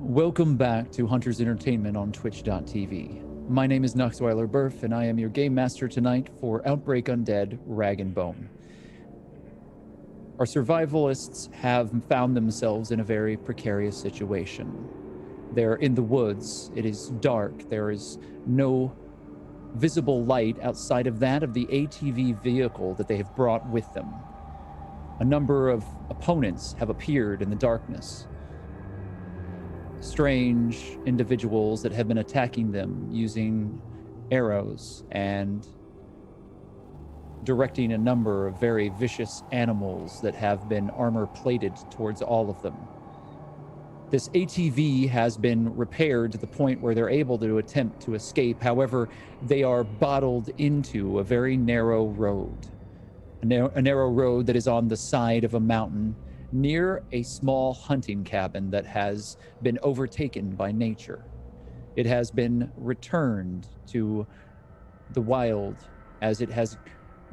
Welcome back to Hunter's Entertainment on Twitch.tv. My name is Nuxweiler Burf, and I am your game master tonight for Outbreak Undead, Rag and Bone. Our survivalists have found themselves in a very precarious situation. They're in the woods, it is dark, there is no visible light outside of that of the ATV vehicle that they have brought with them. A number of opponents have appeared in the darkness. Strange individuals that have been attacking them using arrows and directing a number of very vicious animals that have been armor plated towards all of them. This ATV has been repaired to the point where they're able to attempt to escape. However, they are bottled into a very narrow road. A narrow road that is on the side of a mountain near a small hunting cabin that has been overtaken by nature. It has been returned to the wild as it has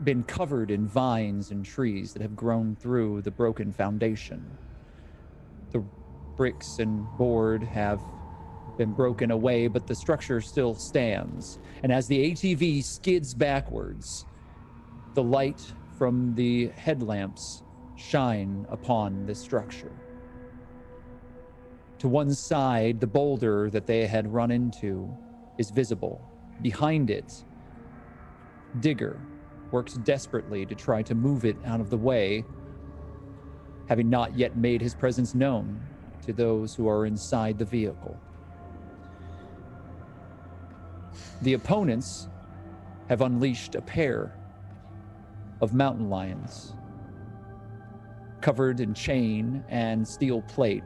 been covered in vines and trees that have grown through the broken foundation. The bricks and board have been broken away, but the structure still stands. And as the ATV skids backwards, the light from the headlamps shine upon this structure. To one side, the boulder that they had run into is visible. Behind it, Digger works desperately to try to move it out of the way, having not yet made his presence known to those who are inside the vehicle. The opponents have unleashed a pair of mountain lions covered in chain and steel plate.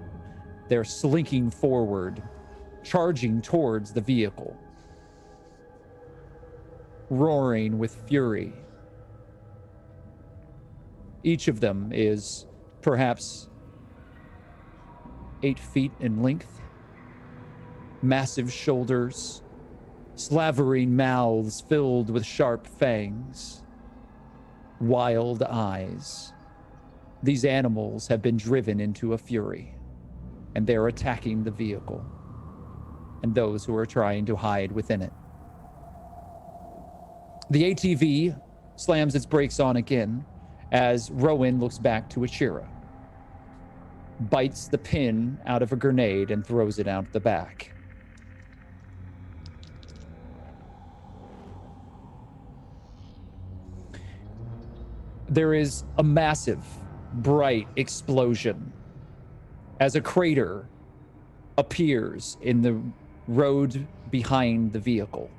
They're slinking forward, charging towards the vehicle, roaring with fury. Each of them is perhaps 8 feet in length, massive shoulders, slavering mouths filled with sharp fangs, wild eyes. These animals have been driven into a fury, and they're attacking the vehicle and those who are trying to hide within it. The ATV slams its brakes on again as Rowan looks back to Achira, bites the pin out of a grenade and throws it out the back. There is a massive, bright explosion as a crater appears in the road behind the vehicle.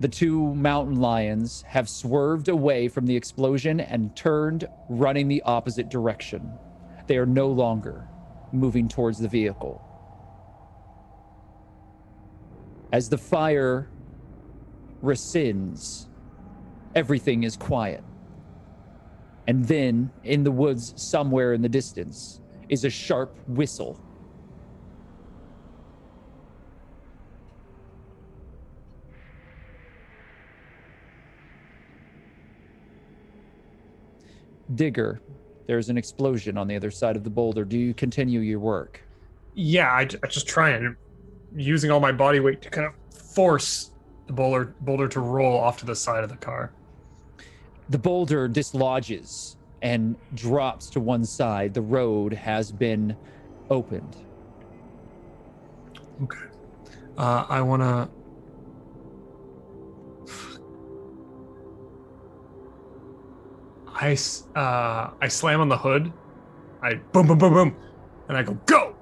The two mountain lions have swerved away from the explosion and turned, running the opposite direction. They are no longer moving towards the vehicle. As the fire rescinds, everything is quiet. And then, in the woods somewhere in the distance, is a sharp whistle. Digger, there's an explosion on the other side of the boulder. Do you continue your work? Yeah, I just try and using all my body weight to kind of force the boulder to roll off to the side of the car. The boulder dislodges and drops to one side. The road has been opened. Okay. I want to... I slam on the hood. I boom, boom, boom, boom. And I go!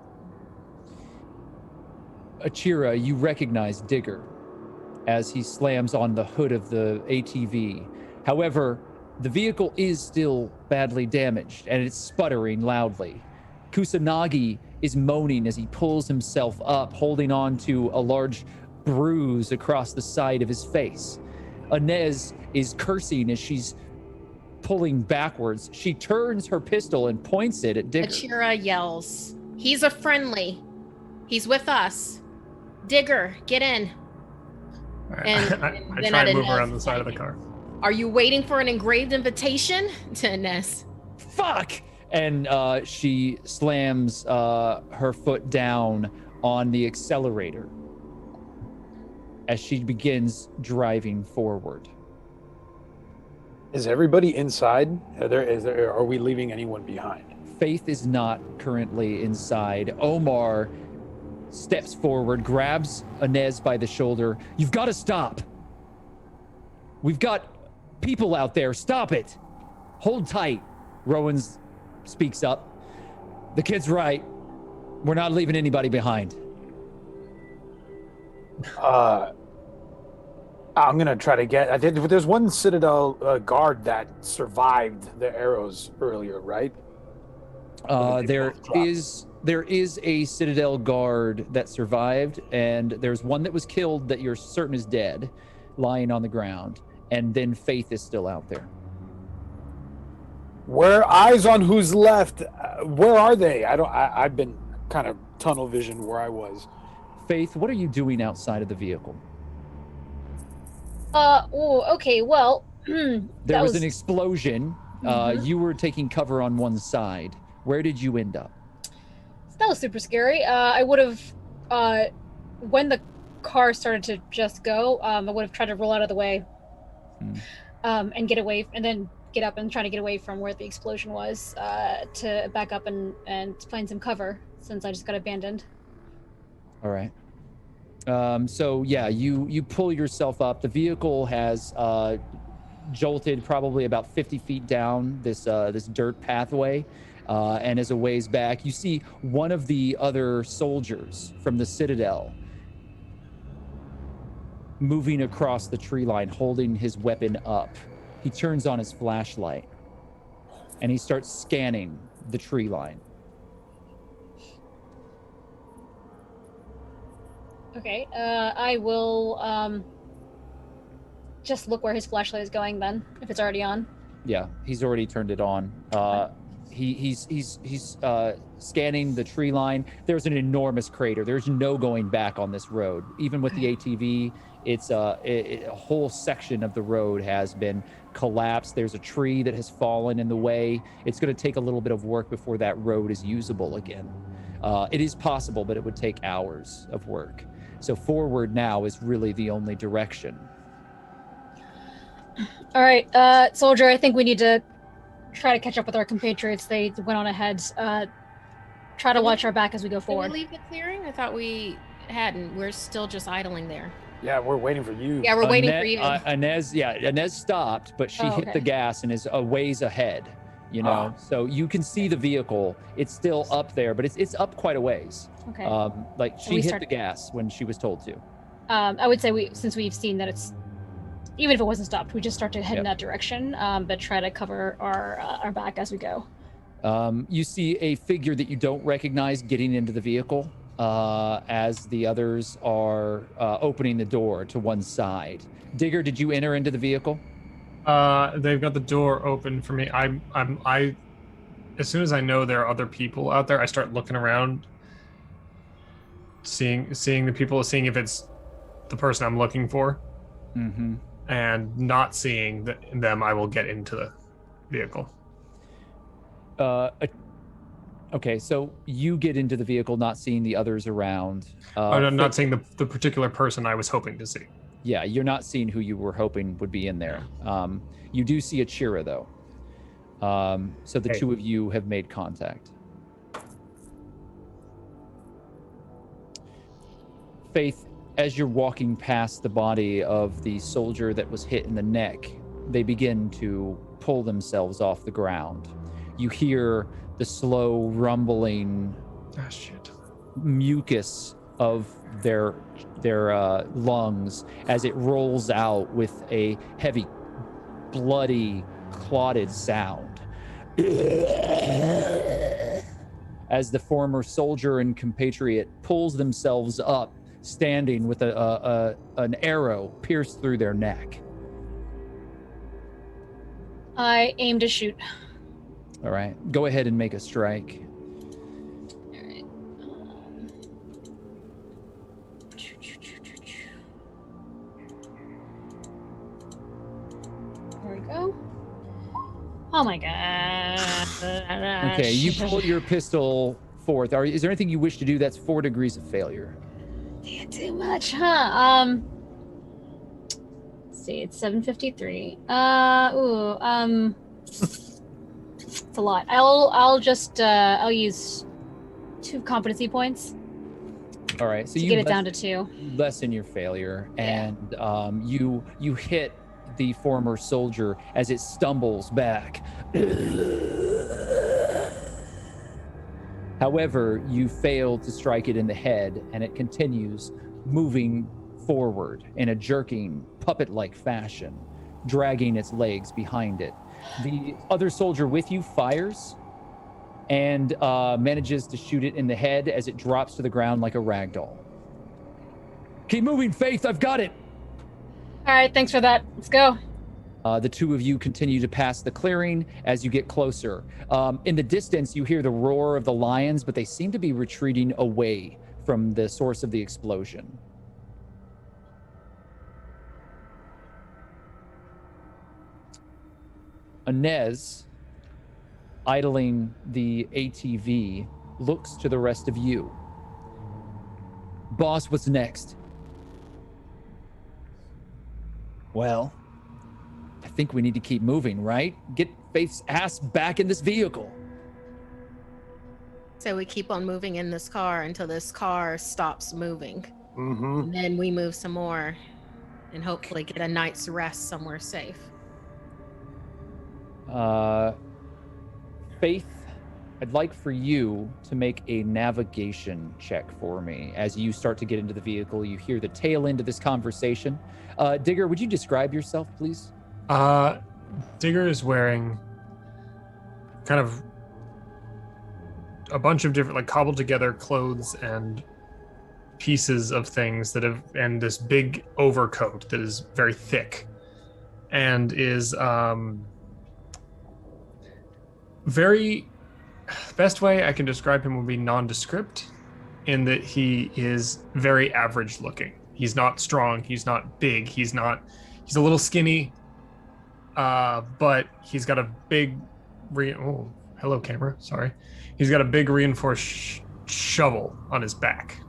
Achira, you recognize Digger as he slams on the hood of the ATV. However, the vehicle is still badly damaged, and it's sputtering loudly. Kusanagi is moaning as he pulls himself up, holding on to a large bruise across the side of his face. Inez is cursing as she's pulling backwards. She turns her pistol and points it at Digger. Achira yells, "He's a friendly. He's with us. Digger, get in." Right. And I then try at and move Inez, around the side of the car. "Are you waiting for an engraved invitation?" To Inez. Fuck! And she slams her foot down on the accelerator as she begins driving forward. Is everybody inside? Are we leaving anyone behind? Faith is not currently inside. Omar steps forward, grabs Inez by the shoulder. You've got to stop. We've got people out there. Stop it. Hold tight. Rowan speaks up. The kid's right. We're not leaving anybody behind. I'm going to try to get... There's one Citadel guard that survived the arrows earlier, right? There is a Citadel guard that survived, and there's one that was killed that you're certain is dead, lying on the ground, and then Faith is still out there. Where eyes on who's left? Where are they? I've been kind of tunnel vision where I was. Faith, what are you doing outside of the vehicle? Okay, well, there was an explosion. You were taking cover on one side. Where did you end up? That was super scary. I would have, when the car started to just go, I would have tried to roll out of the way, and get away, and then get up and try to get away from where the explosion was, to back up and find some cover, since I just got abandoned. All right. So yeah, you pull yourself up. The vehicle has jolted probably about 50 feet down this dirt pathway, and as a ways back, you see one of the other soldiers from the Citadel moving across the tree line, holding his weapon up. He turns on his flashlight, and he starts scanning the tree line. Okay, I will just look where his flashlight is going then, if it's already on. Yeah, he's already turned it on. He's scanning the tree line. There's an enormous crater. There's no going back on this road. Even with the ATV, it's a whole section of the road has been collapsed. There's a tree that has fallen in the way. It's going to take a little bit of work before that road is usable again. It is possible, but it would take hours of work. So forward now is really the only direction. All right, soldier, I think we need to try to catch up with our compatriots. They went on ahead. Try to watch our back as we go forward. Did we leave the clearing? I thought we hadn't. We're still just idling there. Yeah, we're waiting for you. Yeah, we're waiting for you. Inez stopped, but she hit the gas and is a ways ahead. You know, so you can see the vehicle. It's still up there, but it's up quite a ways. Okay. Like she hit the gas when she was told to. I would say since we've seen that it's, even if it wasn't stopped, we just start to head in that direction, but try to cover our back as we go. You see a figure that you don't recognize getting into the vehicle as the others are opening the door to one side. Digger, did you enter into the vehicle? They've got the door open for me. I as soon as I know there are other people out there, I start looking around, seeing the people, seeing if it's the person I'm looking for. Mm-hmm. And not seeing them, I will get into the vehicle. Okay, so you get into the vehicle, not seeing the others around. Not seeing the particular person I was hoping to see. Yeah, you're not seeing who you were hoping would be in there. You do see a Chira, though. So the two of you have made contact. Faith, as you're walking past the body of the soldier that was hit in the neck, they begin to pull themselves off the ground. You hear the slow rumbling mucus of their lungs as it rolls out with a heavy, bloody, clotted sound. As the former soldier and compatriot pulls themselves up, standing with an arrow pierced through their neck. I aim to shoot. All right, go ahead and make a strike. All right. There we go. Oh my god. Okay, you pull your pistol forth. Is there anything you wish to do that's 4 degrees of failure? Can't do much, huh? Let's see, it's 7:53. It's a lot. I'll just I'll use 2 competency points All right, so to you get it down to 2. lessen your failure, Yeah. and you hit the former soldier as it stumbles back. However, you fail to strike it in the head, and it continues moving forward in a jerking, puppet-like fashion, dragging its legs behind it. The other soldier with you fires and manages to shoot it in the head as it drops to the ground like a ragdoll. Keep moving, Faith. I've got it. All right, thanks for that. Let's go. The 2 of you continue to pass the clearing as you get closer. In the distance, you hear the roar of the lions, but they seem to be retreating away from the source of the explosion. Inez, idling the ATV, looks to the rest of you. Boss, what's next? Well, I think we need to keep moving, right? Get Faith's ass back in this vehicle. So we keep on moving in this car until this car stops moving. Mm-hmm. And then we move some more and hopefully get a night's rest somewhere safe. Faith, I'd like for you to make a navigation check for me. As you start to get into the vehicle, you hear the tail end of this conversation. Digger, would you describe yourself, please? Digger is wearing kind of a bunch of different, like, cobbled together clothes and pieces of things and this big overcoat that is very thick and is very, best way I can describe him would be nondescript, in that he is very average looking. He's not strong, he's not big, he's a little skinny, but he's got a big hello camera, sorry. He's got a big reinforced shovel on his back.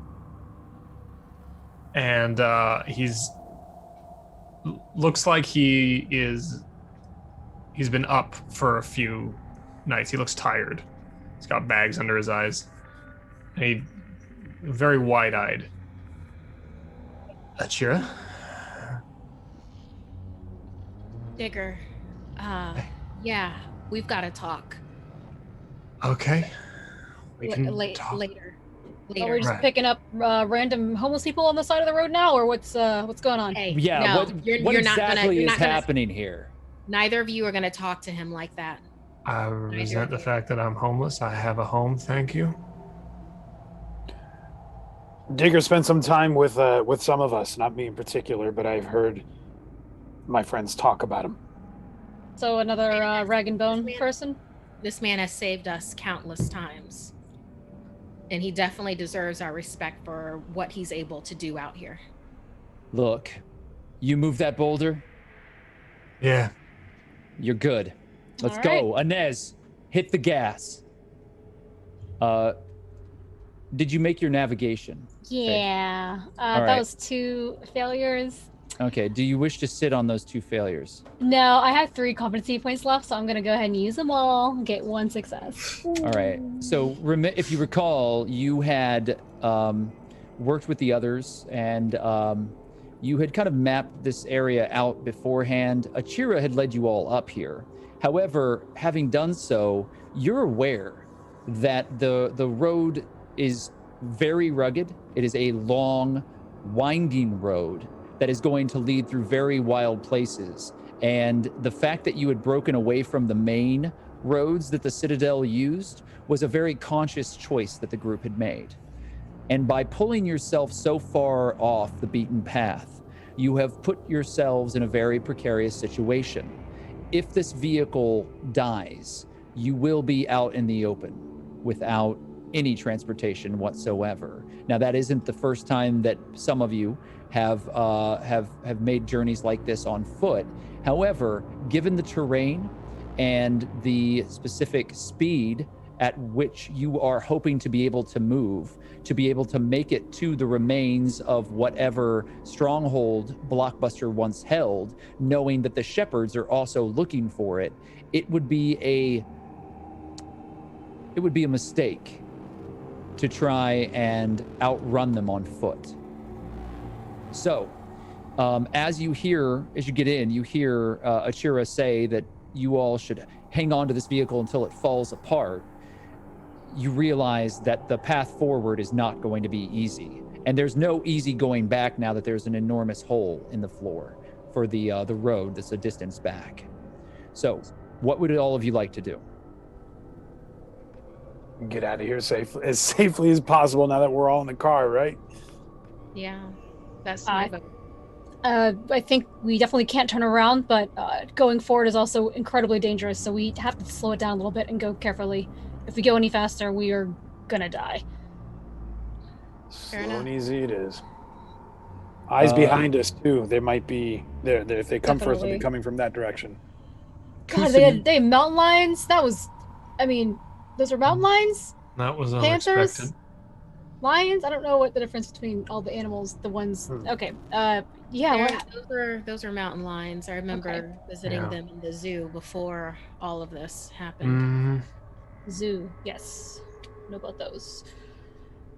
And looks like he's been up for a few nights. He looks tired. He's got bags under his eyes. And he's very wide-eyed. Achira? Digger, yeah, we've got to talk. Okay. We can talk. Later. Oh, we're just Right. picking up random homeless people on the side of the road now, or what's going on? Hey, Yeah, no, what you're not exactly you're is not gonna, happening here? Neither of you are going to talk to him like that. I resent the fact that I'm homeless. I have a home, thank you. Digger spent some time with some of us, not me in particular, but I've heard my friends talk about him. So another rag and bone person? This man has saved us countless times. And he definitely deserves our respect for what he's able to do out here. Look, you move that boulder, Yeah. you're good. Let's All go. Inez, hit the gas. Did you make your navigation? Yeah. All That right. was 2 failures. Okay, do you wish to sit on those 2 failures? No, I have 3 competency points left, so I'm gonna go ahead and use them all and get 1 success. All right. So if you recall, you had worked with the others, and you had kind of mapped this area out beforehand. Achira had led you all up here. However, having done so, you're aware that the road is very rugged. It is a long, winding road that is going to lead through very wild places. And the fact that you had broken away from the main roads that the Citadel used was a very conscious choice that the group had made. And by pulling yourself so far off the beaten path, you have put yourselves in a very precarious situation. If this vehicle dies, you will be out in the open without any transportation whatsoever. Now, that isn't the first time that some of you have made journeys like this on foot. However, given the terrain and the specific speed at which you are hoping to be able to move, to be able to make it to the remains of whatever stronghold Blockbuster once held, knowing that the shepherds are also looking for it, it would be a mistake to try and outrun them on foot. So, as you get in, you hear Achira say that you all should hang on to this vehicle until it falls apart. You realize that the path forward is not going to be easy. And there's no easy going back now that there's an enormous hole in the floor for the road that's a distance back. So, what would all of you like to do? Get out of here as safely as possible now that we're all in the car, right? Yeah, that's my vote. I think we definitely can't turn around, but going forward is also incredibly dangerous, so we have to slow it down a little bit and go carefully. If we go any faster, we are gonna die. Slow and easy it is. Eyes behind us too. They might be there. If they come first, they'll be coming from that direction. God, they had mountain lions. Those are mountain lions. That was Panthers, unexpected. lions. I don't know what the difference between all the animals. The ones. Okay. Yeah. Those are mountain lions. I remember visiting them in the zoo before all of this happened. Mm-hmm. Zoo. Yes. Know about those.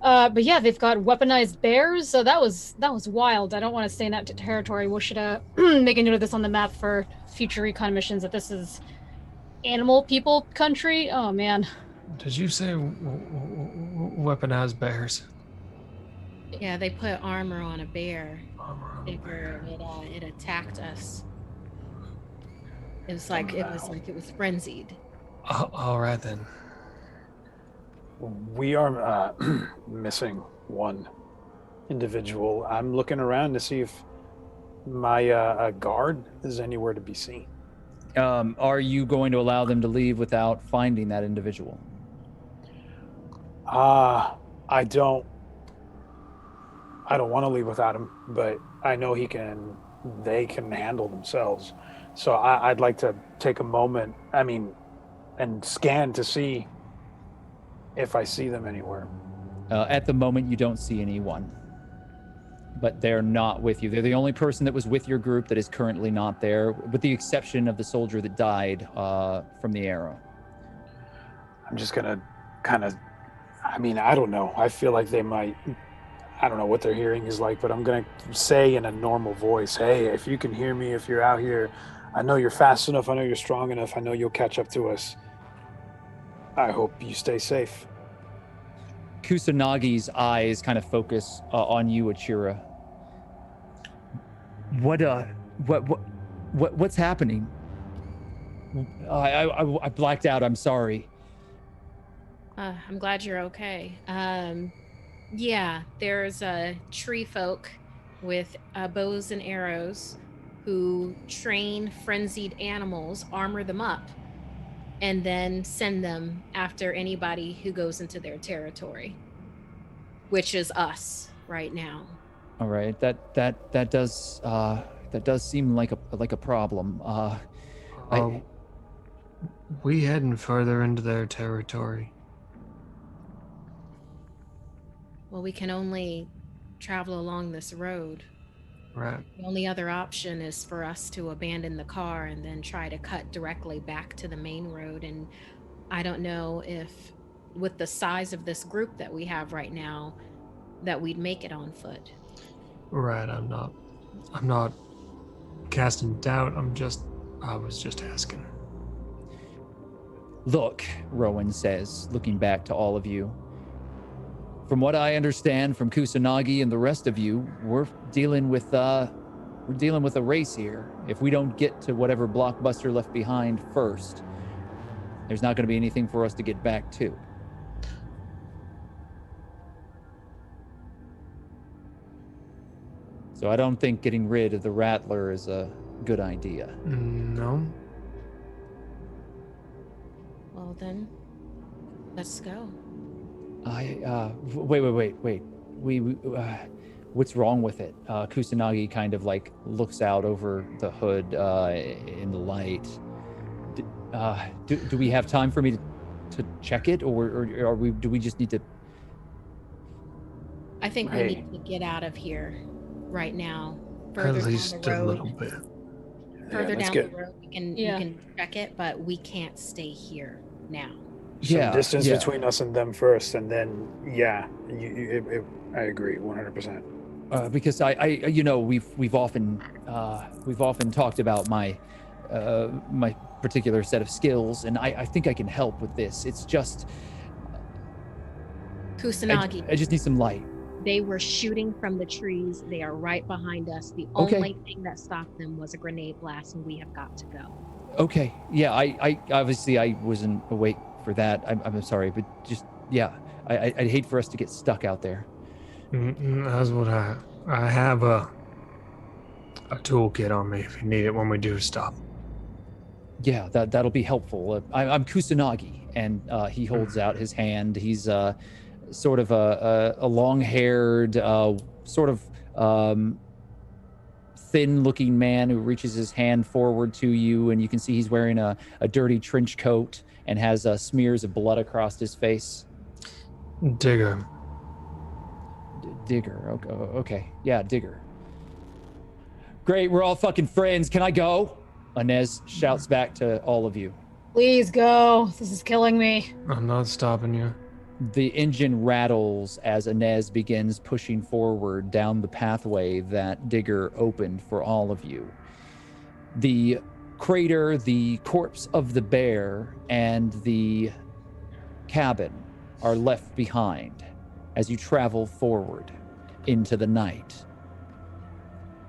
But yeah, they've got weaponized bears. So that was wild. I don't want to stay in that territory. We should make a note of this on the map for future recon missions. That this is animal people country. Oh man. Did you say weaponized bears? Yeah, they put armor on a bear. It attacked us. It was like it was frenzied. All right then. We are missing one individual. I'm looking around to see if my guard is anywhere to be seen. Are you going to allow them to leave without finding that individual? I don't want to leave without him, but I know they can handle themselves. So I'd like to take a moment, and scan to see if I see them anywhere. At the moment, you don't see anyone, but they're not with you. They're the only person that was with your group that is currently not there, with the exception of the soldier that died from the arrow. I'm just gonna I don't know. I feel like they might, I don't know what their hearing is like, but I'm gonna say in a normal voice, hey, if you can hear me, if you're out here, I know you're fast enough, I know you're strong enough, I know you'll catch up to us. I hope you stay safe. Kusanagi's eyes kind of focus on you, Achira. What's happening? I blacked out. I'm sorry. I'm glad you're okay. Yeah, there's tree folk with bows and arrows who train frenzied animals, armor them up, and then send them after anybody who goes into their territory, which is us right now. All right, that does seem like a problem. We heading further into their territory. Well, we can only travel along this road. Right. The only other option is for us to abandon the car and then try to cut directly back to the main road. And I don't know if, with the size of this group that we have right now, that we'd make it on foot. Right. I'm not casting doubt. I was just asking. Look, Rowan says, looking back to all of you. From what I understand from Kusanagi and the rest of you, we're dealing with a race here. If we don't get to whatever Blockbuster left behind first, there's not going to be anything for us to get back to. So I don't think getting rid of the Rattler is a good idea. No. Well then, let's go. Wait. What's wrong with it? Kusanagi kind of like looks out over the hood in the light. Do we have time for me to check it, or do we just need to? I think we Hey. need to get out of here right now. At Further least down a the little road. bit. Further let's down get the road, you Yeah. can check it, but we can't stay here now. some distance yeah. between us and them first, and then I agree 100%. Because we've often talked about my particular set of skills, and I think I can help with this. It's just Kusanagi, I just need some light. they were shooting from the trees. They are right behind us. The Okay. only thing that stopped them was a grenade blast, and we have got to go. Okay, yeah, I obviously I wasn't awake for that. I'm sorry, but just I'd hate for us to get stuck out there. That's what I have a toolkit on me if you need it when we do stop. Yeah, that'll be helpful. I'm Kusanagi, and he holds out his hand. He's sort of a long-haired, sort of thin-looking man who reaches his hand forward to you, and you can see he's wearing a dirty trench coat and has smears of blood across his face. Digger. Digger. Okay. Yeah, Digger. Great, we're all fucking friends. Can I go? Inez shouts back to all of you. Please go. This is killing me. I'm not stopping you. The engine rattles as Inez begins pushing forward down the pathway that Digger opened for all of you. The crater, the corpse of the bear, and the cabin are left behind as you travel forward into the night.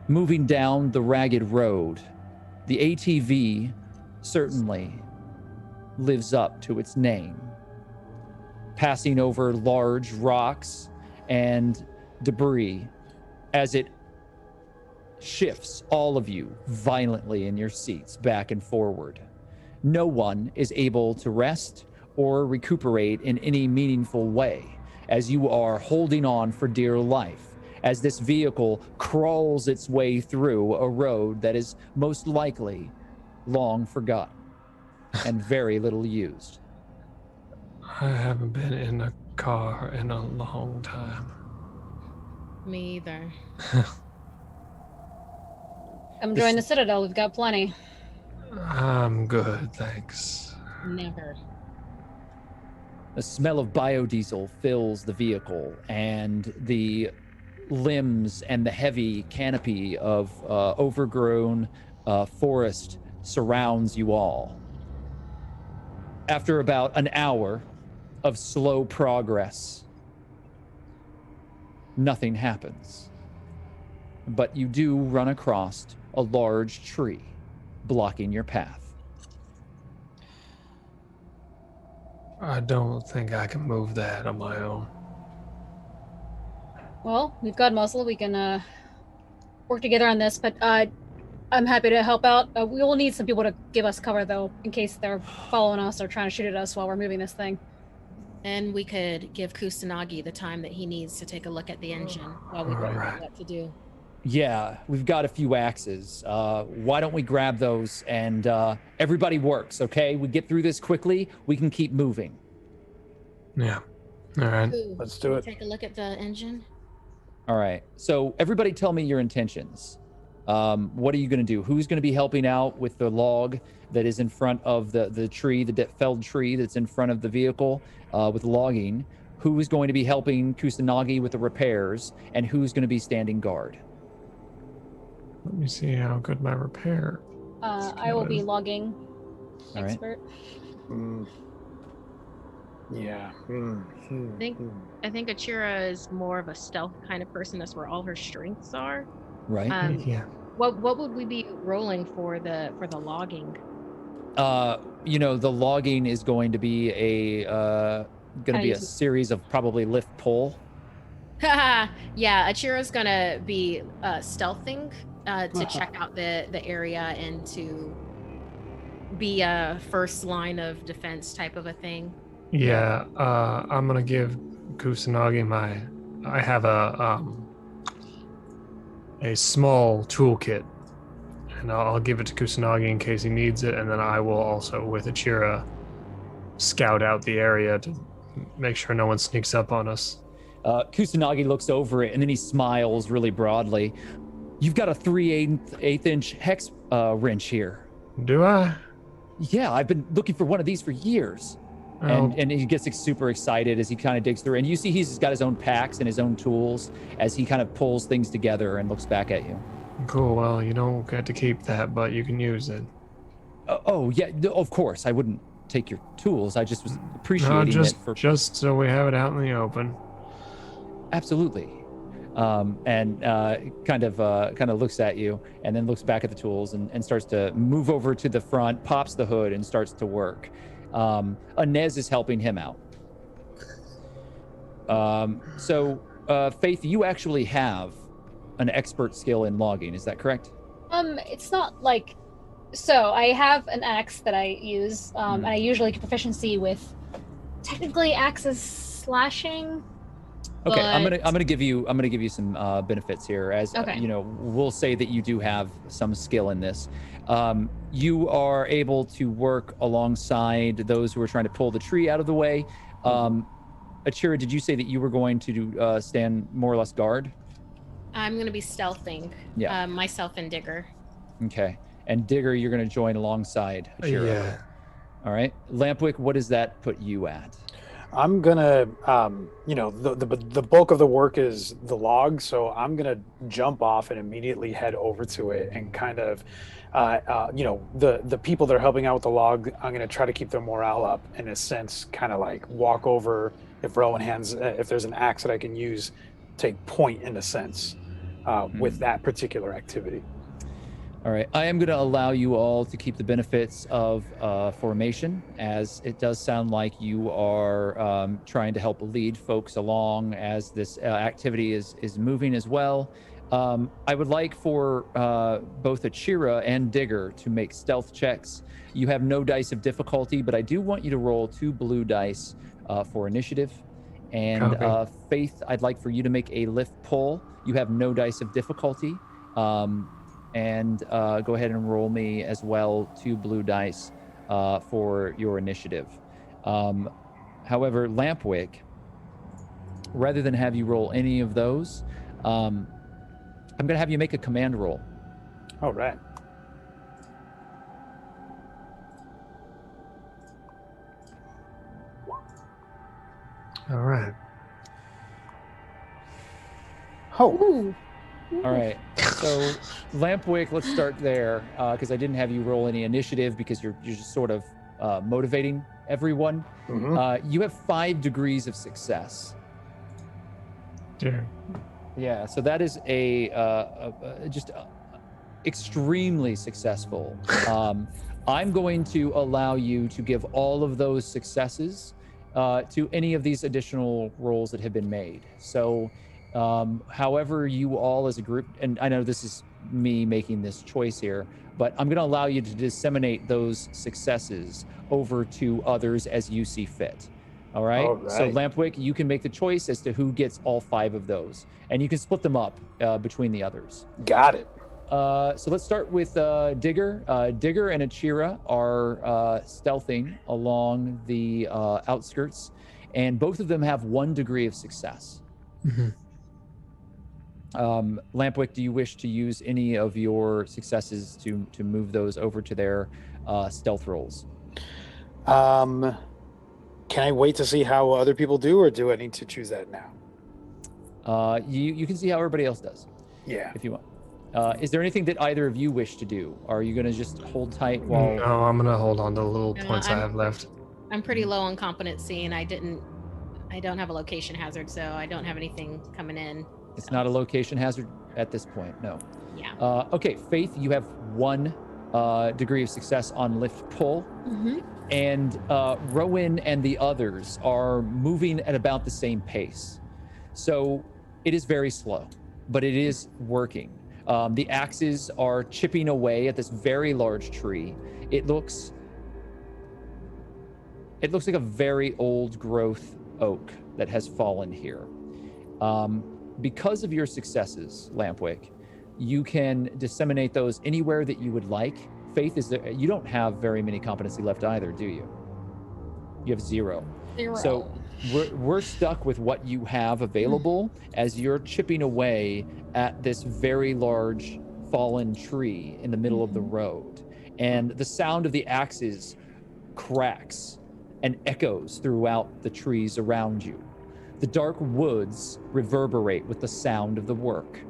Moving down the ragged road, the ATV certainly lives up to its name. Passing over large rocks and debris as it shifts all of you violently in your seats back and forward. No one is able to rest or recuperate in any meaningful way as you are holding on for dear life as this vehicle crawls its way through a road that is most likely long forgotten and very little used. I haven't been in a car in a long time. Me either. Come join the Citadel. We've got plenty. I'm good, thanks. Never. The smell of biodiesel fills the vehicle, and the limbs and the heavy canopy of overgrown forest surrounds you all. After about an hour of slow progress, nothing happens. But you do run across a large tree blocking your path. I don't think I can move that on my own. Well, we've got muscle. We can work together on this, but I'm happy to help out. We will need some people to give us cover, though, in case they're following us or trying to shoot at us while we're moving this thing. And we could give Kusanagi the time that he needs to take a look at the engine while we figure Alright. out what to do. Yeah, we've got a few axes. Why don't we grab those and everybody works, okay? We get through this quickly, we can keep moving. Yeah. All right. Ooh, Let's do it. take a look at the engine. All right, so everybody tell me your intentions. What are you gonna do? Who's gonna be helping out with the log that is in front of the tree, the felled tree that's in front of the vehicle with logging? Who is going to be helping Kusanagi with the repairs? And who's gonna be standing guard? Let me see how good my repair. I will be logging All right. expert. Yeah. I think Achira is more of a stealth kind of person. That's where all her strengths are. Right. Yeah. What would we be rolling for the logging? The logging is going to be a series of probably lift pull. Yeah, Achira's gonna be stealthing to check out the area and to be a first line of defense type of a thing. Yeah. I'm gonna give Kusanagi I have a small toolkit, and I'll give it to Kusanagi in case he needs it, and then I will also, with Achira, scout out the area to make sure no one sneaks up on us. Kusanagi looks over it and then he smiles really broadly. You've got a 3/8 inch hex wrench here. Do I? Yeah, I've been looking for one of these for years. Oh. And he gets super excited as he kind of digs through. And you see he's got his own packs and his own tools as he kind of pulls things together and looks back at you. Cool. Well, you don't get to keep that, but you can use it. Yeah, of course. I wouldn't take your tools. I just was appreciating it for just so we have it out in the open. Absolutely. And kind of looks at you and then looks back at the tools and starts to move over to the front, pops the hood and starts to work. Inez is helping him out. So Faith, you actually have an expert skill in logging, is that correct? It's not like, so I have an axe that I use, and I usually get proficiency with technically axes slashing. Okay, but... I'm gonna give you some benefits here. As okay. We'll say that you do have some skill in this. You are able to work alongside those who are trying to pull the tree out of the way. Achira, did you say that you were going to stand more or less guard? I'm going to be stealthing. Yeah. Myself and Digger. Okay, and Digger, you're going to join alongside Achira. Yeah. All right, Lampwick, what does that put you at? I'm gonna, the bulk of the work is the log, so I'm gonna jump off and immediately head over to it and kind of, the people that are helping out with the log, I'm gonna try to keep their morale up in a sense, kind of like walk over if there's an axe that I can use, take point in a sense, with that particular activity. All right, I am going to allow you all to keep the benefits of formation, as it does sound like you are trying to help lead folks along as this activity is moving as well. I would like for both Achira and Digger to make stealth checks. You have no dice of difficulty, but I do want you to roll 2 blue dice for initiative. And Faith, I'd like for you to make a lift pull. You have no dice of difficulty. And go ahead and roll me as well 2 blue dice for your initiative. However, Lampwick, rather than have you roll any of those, I'm going to have you make a command roll. All right. All right. Oh. Ooh. All right. So, Lampwick, let's start there, because I didn't have you roll any initiative because you're just sort of motivating everyone. Mm-hmm. You have 5 degrees of success. Dear. Yeah, so that is just extremely successful. I'm going to allow you to give all of those successes to any of these additional rolls that have been made. So, however you all as a group, and I know this is me making this choice here, but I'm going to allow you to disseminate those successes over to others as you see fit. All right? So Lampwick, you can make the choice as to who gets all 5 of those, and you can split them up between the others. Got it. So let's start with Digger. Digger and Achira are stealthing along the outskirts, and both of them have 1 degree of success. Mm-hmm. Lampwick, do you wish to use any of your successes to move those over to their stealth rolls? Can I wait to see how other people do, or do I need to choose that now? You can see how everybody else does. Yeah. If you want. Is there anything that either of you wish to do? Are you going to just hold tight while... No, I'm going to hold on to the little points I have left. I'm pretty low on competency, and I don't have a location hazard, so I don't have anything coming in. It's not a location hazard at this point, no. Yeah. Okay, Faith, you have 1 degree of success on lift pull. Mm-hmm. And Rowan and the others are moving at about the same pace. So it is very slow, but it is working. The axes are chipping away at this very large tree. It looks like a very old growth oak that has fallen here. Because of your successes, Lampwick, You can disseminate those anywhere that you would like. Faith is there. You don't have very many competency left either, do you? You have 0. So we're stuck with what you have available as you're chipping away at this very large fallen tree in the middle of the road. And the sound of the axes cracks and echoes throughout the trees around you. The dark woods reverberate with the sound of the work.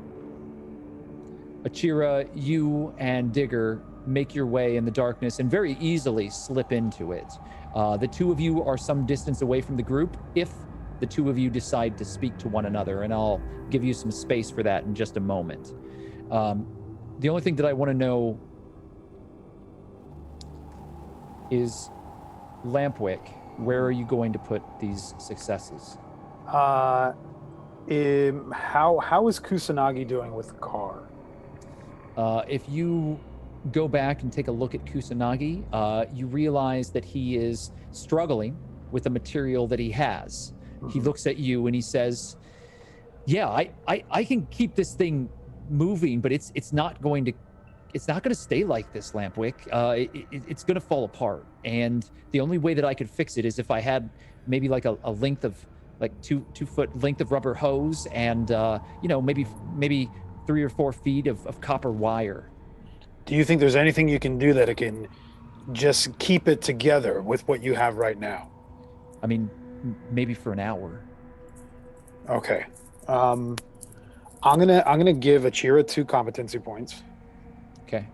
Achira, you and Digger make your way in the darkness and very easily slip into it. The two of you are some distance away from the group if the two of you decide to speak to one another, and I'll give you some space for that in just a moment. The only thing that I want to know is, Lampwick, where are you going to put these successes? How is Kusanagi doing with the car? If you go back and take a look at Kusanagi, you realize that he is struggling with the material that he has. He looks at you and he says, yeah, I can keep this thing moving, but it's not going to stay like this, Lampwick. It's going to fall apart. And the only way that I could fix it is if I had maybe like a length of, like 2-foot length of rubber hose and, maybe 3 or 4 feet of copper wire. Do you think there's anything you can do that it can just keep it together with what you have right now? I mean, maybe for an hour. Okay. I'm gonna give Achira 2 competency points. Okay.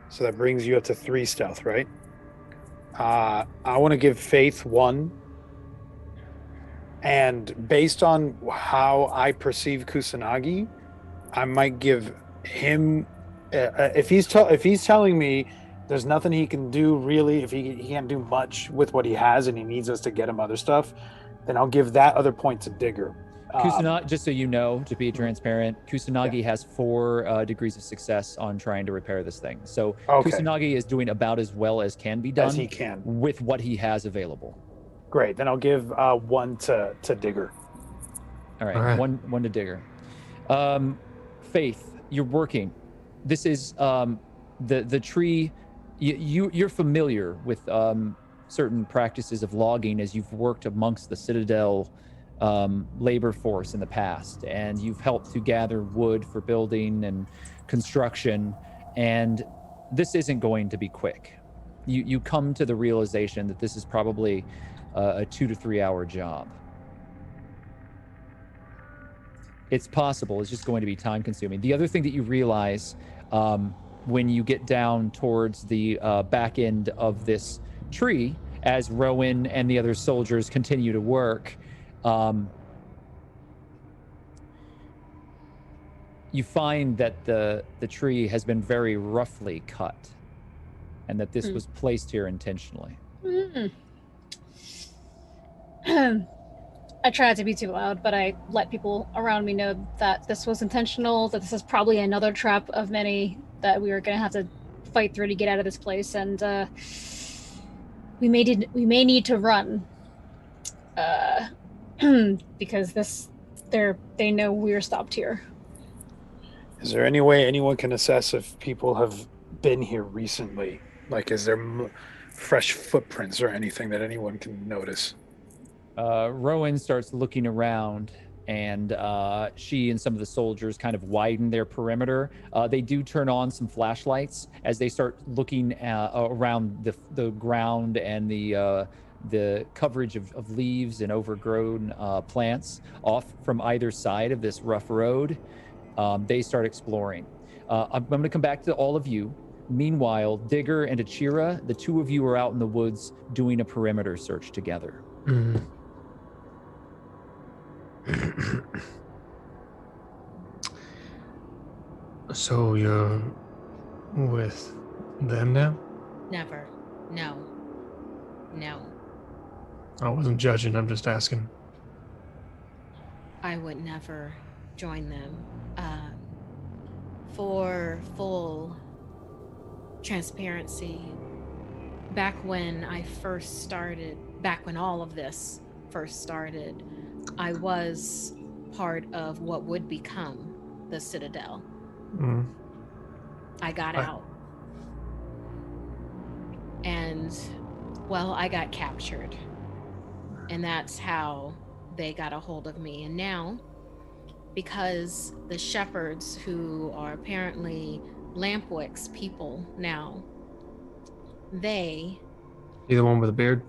So that brings you up to 3 stealth, right? I want to give Faith 1. And based on how I perceive Kusanagi, I might give him. If he's telling me there's nothing he can do really, if he can't do much with what he has, and he needs us to get him other stuff, then I'll give that other point to Digger. Kusanagi, just so you know, to be transparent, Kusanagi has 4 degrees of success on trying to repair this thing. So Kusanagi is doing about as well as can be done as he can with what he has available. Great. Then I'll give 1 to Digger. All right. One to Digger. Faith, you're working. This is the tree. You're familiar with certain practices of logging as you've worked amongst the Citadel labor force in the past, and you've helped to gather wood for building and construction, and this isn't going to be quick. You come to the realization that this is probably a 2 to 3 hour job. It's possible. It's just going to be time consuming. The other thing that you realize when you get down towards the back end of this tree, as Rowan and the other soldiers continue to work, you find that the tree has been very roughly cut, and that this was placed here intentionally. I try not to be too loud, but I let people around me know that this was intentional, that this is probably another trap of many that we are going to have to fight through to get out of this place, and we may need to run because they know we're stopped here. Is there any way anyone can assess if people have been here recently? Like, is there fresh footprints or anything that anyone can notice? Rowan starts looking around, and she and some of the soldiers kind of widen their perimeter. They do turn on some flashlights as they start looking around the ground and the coverage of leaves and overgrown plants off from either side of this rough road. They start exploring. I'm going to come back to all of you. Meanwhile, Digger and Achira, the 2 of you are out in the woods doing a perimeter search together. Mm-hmm. So you're with them now? Never. No. I wasn't judging, I'm just asking. I would never join them. For full transparency, back when all of this first started, I was part of what would become the Citadel. I got out. And, well, I got captured. And that's how they got a hold of me. And now, because the shepherds, who are apparently Lampwick's people now, they... You the one with the beard?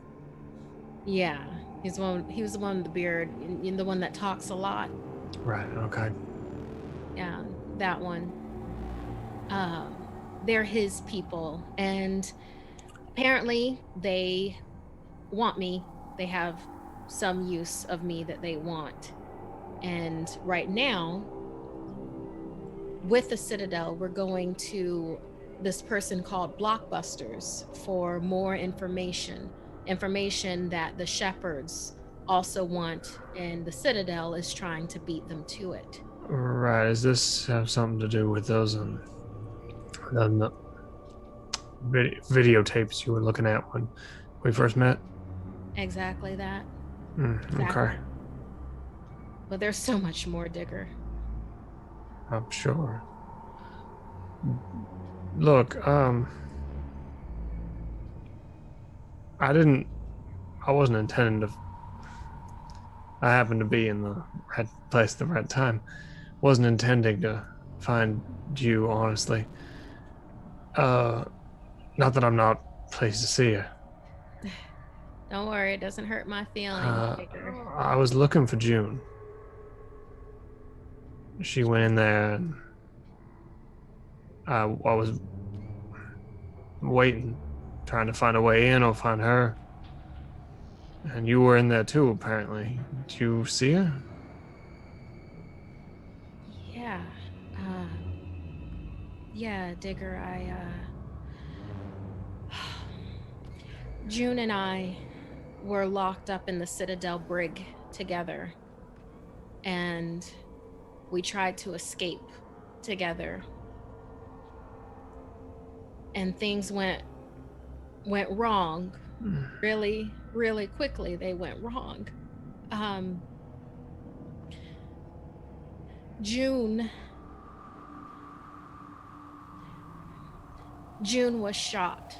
Yeah, he was the one with the beard, the one that talks a lot. Right, okay. Yeah, that one. They're his people, and apparently they want me. They have some use of me that they want. And right now, with the Citadel, we're going to this person called Blockbusters for more information that the shepherds also want, and the Citadel is trying to beat them to it. Right, does this have something to do with those videotapes you were looking at when we first met? Exactly that. Exactly. Okay. But there's so much more, Digger. I'm sure. Look, I wasn't intending to. I happened to be in the right place at the right time. Wasn't intending to find you, honestly. Not that I'm not pleased to see you. Don't worry, it doesn't hurt my feelings, Digger. I was looking for June. She went in there, and I was waiting, trying to find a way in or find her. And you were in there too, apparently. Did you see her? Yeah. Yeah, Digger, June and I were locked up in the Citadel brig together. And we tried to escape together. And things went wrong. Really, really quickly, they went wrong. June was shot.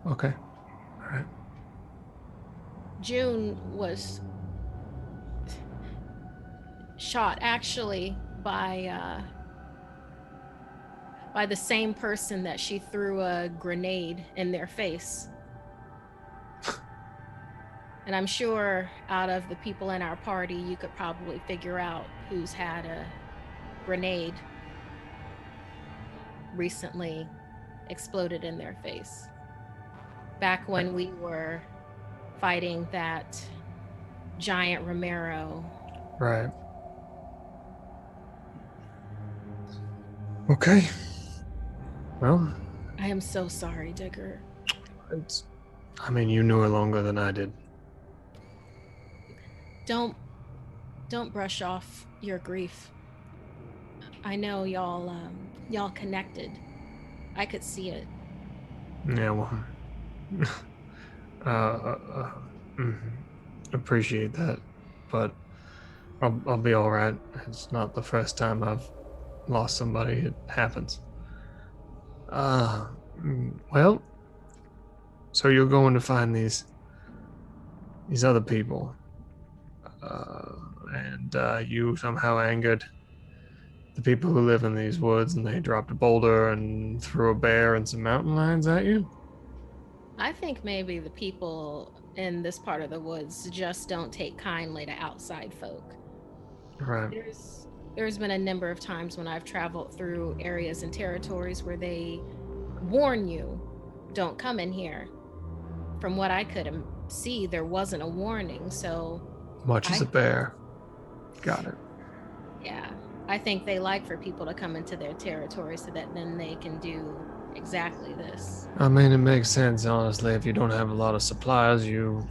Okay. All right. June was shot actually by the same person that she threw a grenade in their face. And I'm sure out of the people in our party, you could probably figure out who's had a grenade recently exploded in their face. Back when we were fighting that giant Romero. Right. Okay. Well, I am so sorry, Digger. You knew her longer than I did. Don't brush off your grief. I know y'all connected. I could see it. Yeah, well, appreciate that, but I'll be all right. It's not the first time I've lost somebody. It happens. Well, so you're going to find these other people, and you somehow angered the people who live in these woods, and they dropped a boulder and threw a bear and some mountain lions at you? I think maybe the people in this part of the woods just don't take kindly to outside folk. Right. There's been a number of times when I've traveled through areas and territories where they warn you, don't come in here. From what I could see, there wasn't a warning, so... Much as a bear. Got it. Yeah. I think they like for people to come into their territory so that then they can do exactly this. It makes sense, honestly. If you don't have a lot of supplies, you,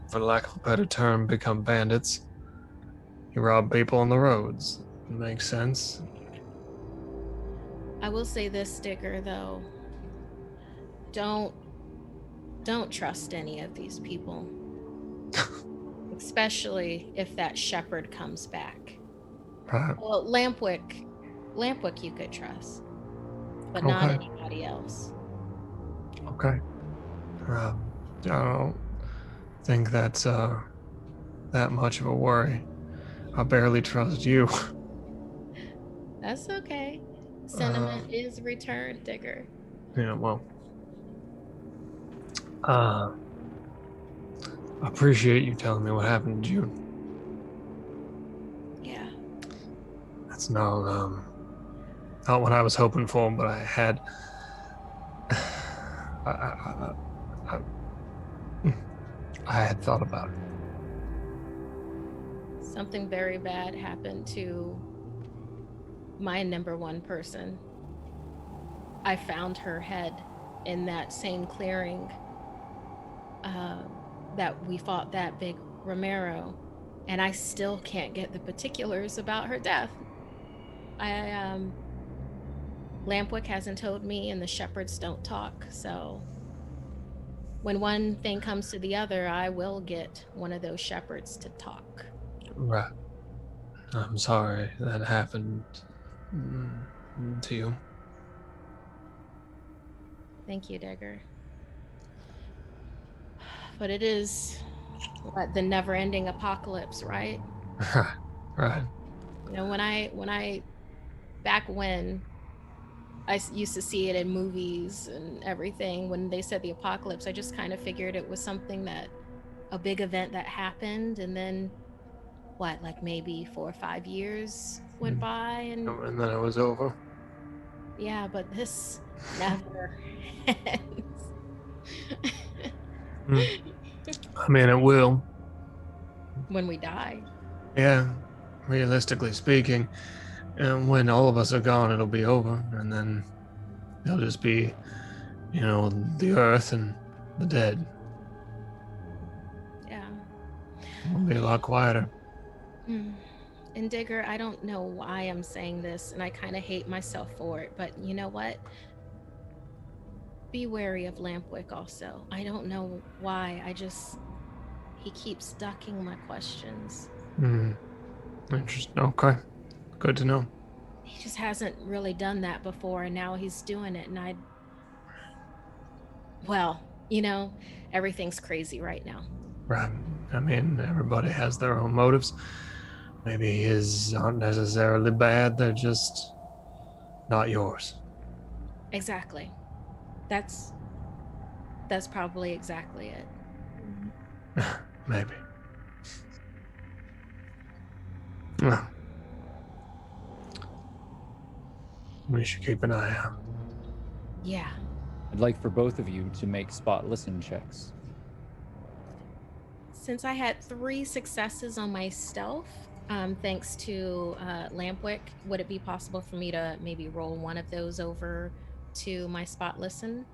for lack of a better term, become bandits. You rob people on the roads. It makes sense. I will say this, Digger, though. Don't trust any of these people. especially if that shepherd comes back. Right. Well, Lampwick you could trust, but not Okay. anybody else. Okay. I don't think that's that much of a worry. I barely trust you. That's okay. Sentiment is returned, Digger. Yeah, well. I appreciate you telling me what happened to June. Yeah. That's not what I was hoping for, but I had I had thought about it. Something very bad happened to my number one person. I found her head in that same clearing that we fought that big Romero, and I still can't get the particulars about her death. Lampwick hasn't told me, and the shepherds don't talk, so when one thing comes to the other, I will get one of those shepherds to talk. Right. I'm sorry that happened to you. Thank you, Digger. But it is the never-ending apocalypse, right? Right. You know, back when I used to see it in movies and everything, when they said the apocalypse, I just kind of figured it was something a big event that happened, and then like maybe 4 or 5 years went by, and then it was over. yeah, but this never ends. I mean, it will. When we die. Yeah, realistically speaking, and when all of us are gone, it'll be over, and then it'll just be, the earth and the dead. Yeah. It'll be a lot quieter. And Digger, I don't know why I'm saying this, and I kind of hate myself for it, but you know what? Be wary of Lampwick also. I don't know why. He keeps ducking my questions. Interesting. Okay. Good to know. He just hasn't really done that before, and now he's doing it, and everything's crazy right now. Right. I mean, everybody has their own motives. Maybe his aren't necessarily bad, they're just not yours. Exactly. That's probably exactly it. Maybe. We should keep an eye out. Yeah. I'd like for both of you to make spot listen checks. Since I had 3 successes on my stealth, thanks to Lampwick, would it be possible for me to maybe roll one of those over to my spot listen?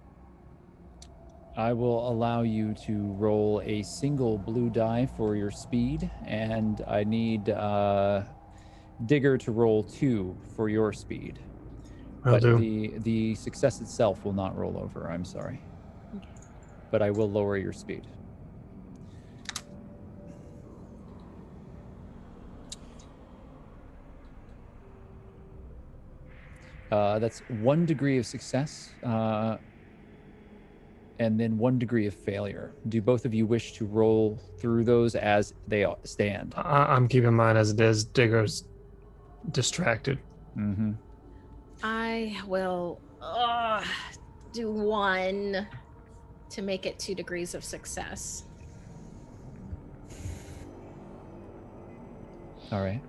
I will allow you to roll a single blue die for your speed, and I need Digger to roll 2 for your speed. Will But do. the success itself will not roll over, I'm sorry. Okay. But I will lower your speed. That's 1 degree of success, and then 1 degree of failure. Do both of you wish to roll through those as they stand? I'm keeping mine as it is. Digger's distracted. Mm-hmm. I will do 1 to make it 2 degrees of success. All right.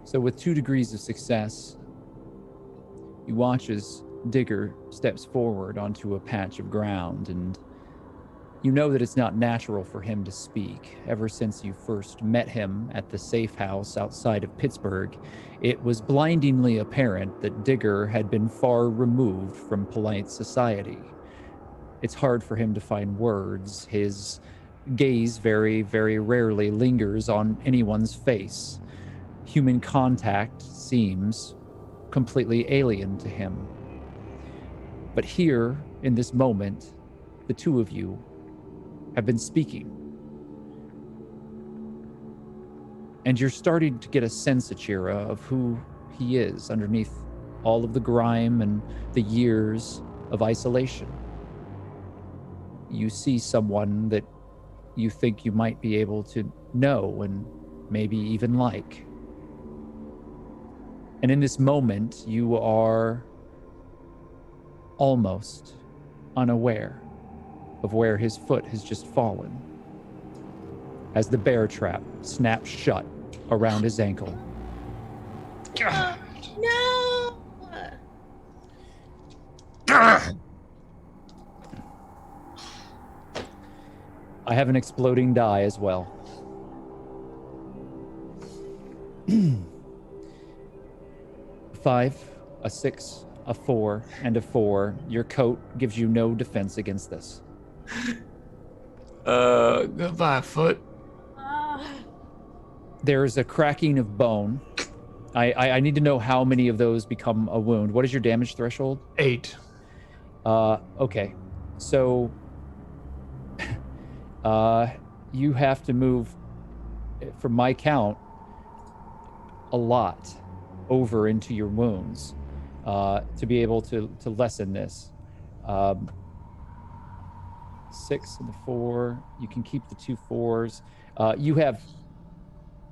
So with 2 degrees of success, you watch as Digger steps forward onto a patch of ground, and you know that it's not natural for him to speak. Ever since you first met him at the safe house outside of Pittsburgh, it was blindingly apparent that Digger had been far removed from polite society. It's hard for him to find words. His gaze very, very rarely lingers on anyone's face. Human contact seems completely alien to him. But here, in this moment, the two of you have been speaking. And you're starting to get a sense, Achira, of who he is underneath all of the grime and the years of isolation. You see someone that you think you might be able to know and maybe even like. And in this moment, you are almost unaware of where his foot has just fallen as the bear trap snaps shut around his ankle. No! I have an exploding die as well. 5, a 6, a 4, and a 4. Your coat gives you no defense against this. Goodbye, foot. There is a cracking of bone. I need to know how many of those become a wound. What is your damage threshold? 8. Okay. So, you have to move, from my count, a lot over into your wounds to be able to lessen this. 6 and the 4. You can keep the 2 4s. You have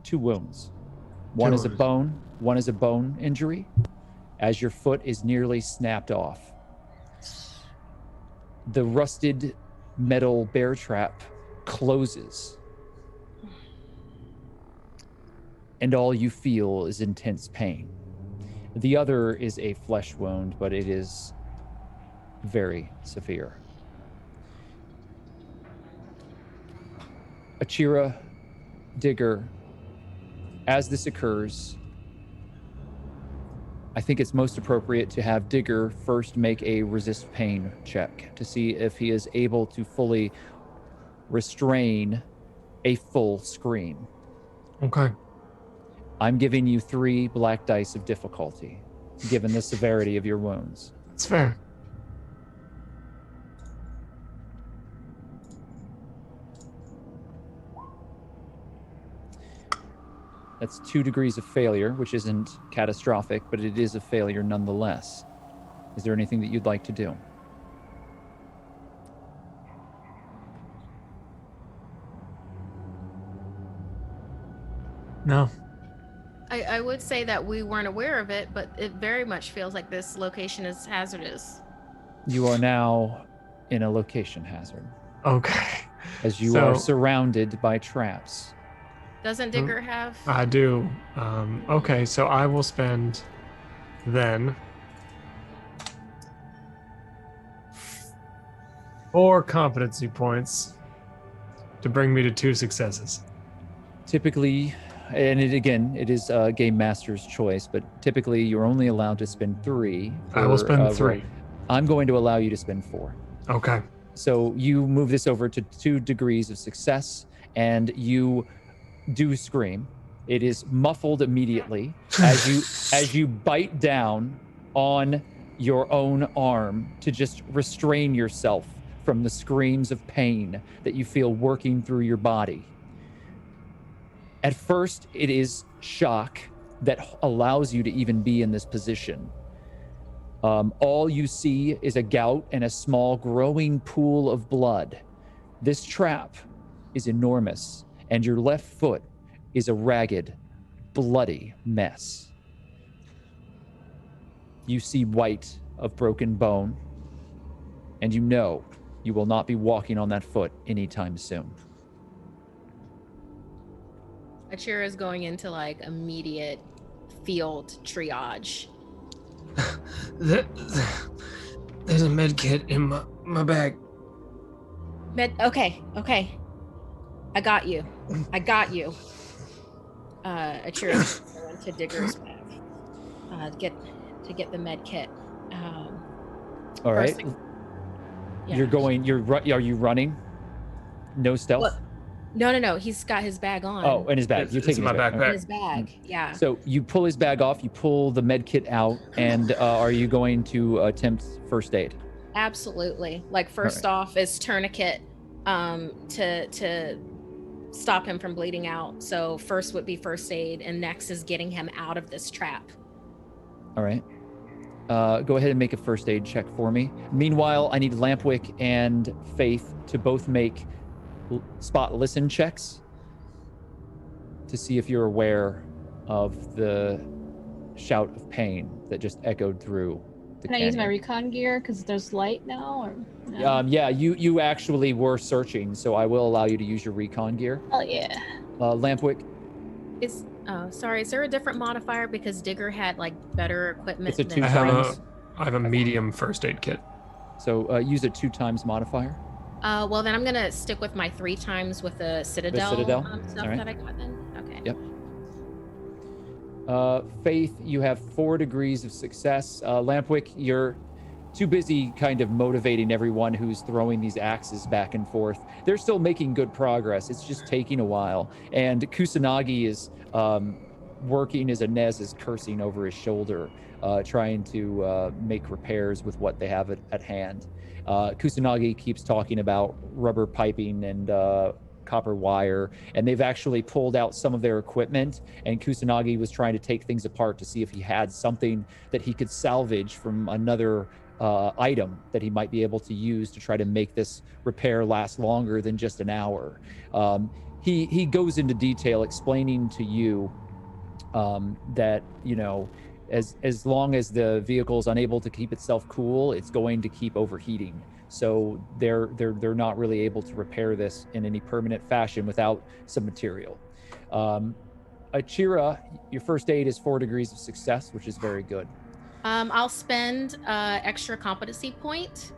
2 wounds. One is a bone injury, as your foot is nearly snapped off. The rusted metal bear trap closes, and all you feel is intense pain. The other is a flesh wound, but it is very severe. Achira, Digger, as this occurs, I think it's most appropriate to have Digger first make a resist pain check to see if he is able to fully restrain a full scream. Okay. I'm giving you 3 black dice of difficulty, given the severity of your wounds. That's fair. That's 2 degrees of failure, which isn't catastrophic, but it is a failure nonetheless. Is there anything that you'd like to do? No. I would say that we weren't aware of it, but it very much feels like this location is hazardous. You are now in a location hazard, Okay. as you are surrounded by traps. Doesn't Digger have? I do. Okay, so I will spend then 4 competency points to bring me to 2 successes. Typically, and it is Game Master's choice, but typically you're only allowed to spend 3. I will spend 3. I'm going to allow you to spend 4. Okay. So you move this over to 2 degrees of success, and you do scream. It is muffled immediately as you bite down on your own arm to just restrain yourself from the screams of pain that you feel working through your body. At first, it is shock that allows you to even be in this position. All you see is a gout and a small growing pool of blood. This trap is enormous, and your left foot is a ragged, bloody mess. You see white of broken bone, and you know you will not be walking on that foot anytime soon. Achira is going into like immediate field triage. There's a med kit in my bag. Okay. I got you. Achira is going to Digger's bag to get the med kit. All right. Yeah. Are you running? No stealth? What? No. He's got his bag on. Oh, in his bag. You're taking my backpack. In his bag, yeah. So you pull his bag off, you pull the med kit out, and are you going to attempt first aid? Absolutely. Like first off is tourniquet to stop him from bleeding out. So first would be first aid, and next is getting him out of this trap. All right. Go ahead and make a first aid check for me. Meanwhile, I need Lampwick and Faith to both make spot listen checks to see if you're aware of the shout of pain that just echoed through the Can I use my canyon. recon gear because there's light now? Or no? Yeah, you actually were searching, so I will allow you to use your recon gear. Oh yeah. Lampwick, Is there a different modifier because Digger had like better equipment? It's a than two I times. have a medium first aid kit. So use a 2 times modifier. Well, then I'm gonna stick with my 3 times with the Citadel, stuff All right. that I got then. Okay. Yep. Faith, you have 4 degrees of success. Lampwick, you're too busy kind of motivating everyone who's throwing these axes back and forth. They're still making good progress. It's just taking a while. And Kusanagi is working as Inez is cursing over his shoulder, trying to make repairs with what they have at hand. Kusanagi keeps talking about rubber piping and copper wire, and they've actually pulled out some of their equipment, and Kusanagi was trying to take things apart to see if he had something that he could salvage from another item that he might be able to use to try to make this repair last longer than just an hour. He goes into detail explaining to you that, you know, as long as the vehicle is unable to keep itself cool, it's going to keep overheating. So they're not really able to repair this in any permanent fashion without some material. Achira, your first aid is 4 degrees of success, which is very good. I'll spend extra competency point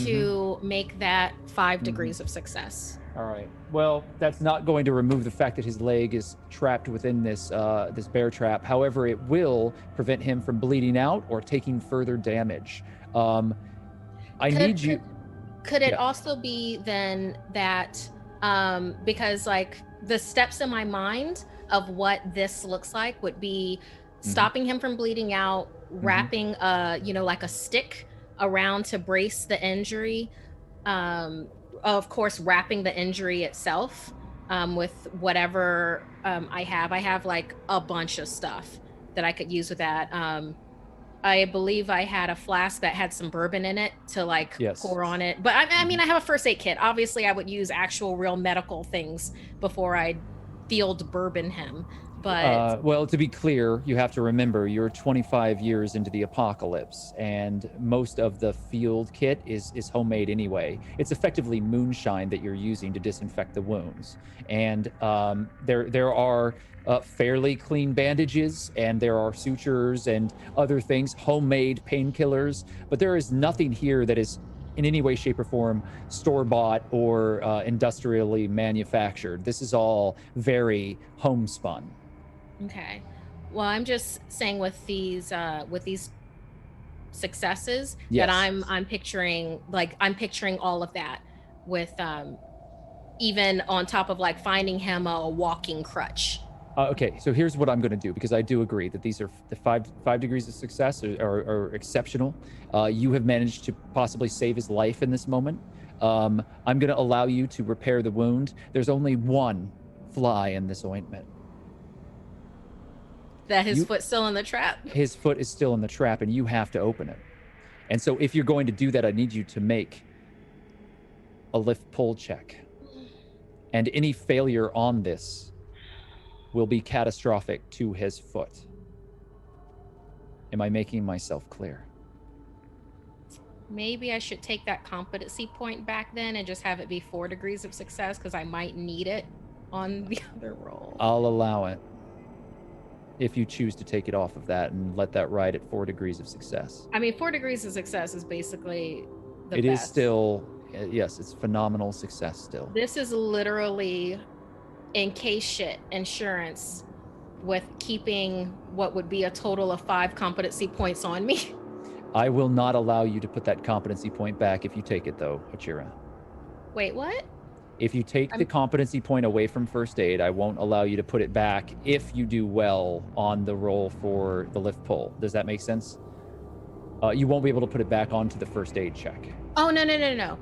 to make that 5 degrees of success. All right. Well, that's not going to remove the fact that his leg is trapped within this this bear trap. However, it will prevent him from bleeding out or taking further damage. Could it also be then that because like the steps in my mind of what this looks like would be stopping him from bleeding out, wrapping like a stick around to brace the injury, of course wrapping the injury itself with whatever I have like a bunch of stuff that I could use with that. I believe I had a flask that had some bourbon in it to like pour on it. But I mean, I have a first aid kit. Obviously, I would use actual real medical things before I field bourbon him. But well, to be clear, you have to remember you're 25 years into the apocalypse, and most of the field kit is homemade anyway. It's effectively moonshine that you're using to disinfect the wounds. And there are fairly clean bandages, and there are sutures and other things, homemade painkillers, but there is nothing here that is in any way, shape, or form store-bought or industrially manufactured. This is all very homespun. Okay. Well, I'm just saying with these successes that I'm picturing all of that with even on top of like finding him a walking crutch. Okay, so here's what I'm going to do, because I do agree that these are the five degrees of success are exceptional. You have managed to possibly save his life in this moment. I'm going to allow you to repair the wound. There's only one fly in this ointment. That his foot's still in the trap? His foot is still in the trap, and you have to open it. And so if you're going to do that, I need you to make a lift pull check. And any failure on this will be catastrophic to his foot. Am I making myself clear? Maybe I should take that competency point back then and just have it be 4 degrees of success, because I might need it on the other roll. I'll allow it if you choose to take it off of that and let that ride at 4 degrees of success. I mean, 4 degrees of success is basically the It best. is still, yes, it's phenomenal success still. This is literally in case shit insurance with keeping what would be a total of 5 competency points on me. I will not allow you to put that competency point back if you take it, though, Achira. Wait, what? If you take the competency point away from first aid, I won't allow you to put it back if you do well on the roll for the lift pull. Does that make sense? You won't be able to put it back onto the first aid check. Oh, no.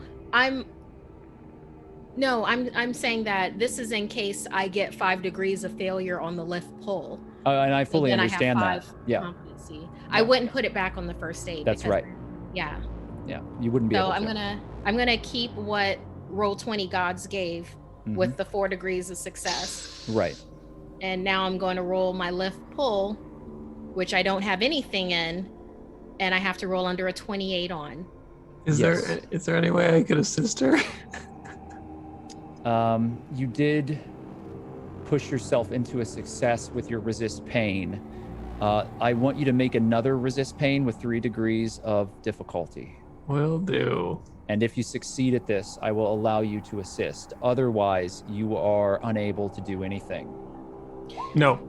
No, I'm saying that this is in case I get 5 degrees of failure on the lift pull. And I So fully then understand I have that. 5 Yeah, competency. I Yeah. wouldn't put it back on the first aid. that's because, right. Yeah. Yeah, you wouldn't be So able I'm to. gonna keep what roll 20 gods gave with the 4 degrees of success. Right. And now I'm going to roll my lift pull, which I don't have anything in, and I have to roll under a 28 on. Is there any way I could assist her? You did push yourself into a success with your resist pain. I want you to make another resist pain with 3 degrees of difficulty. Will do. And if you succeed at this, I will allow you to assist. Otherwise, you are unable to do anything. No.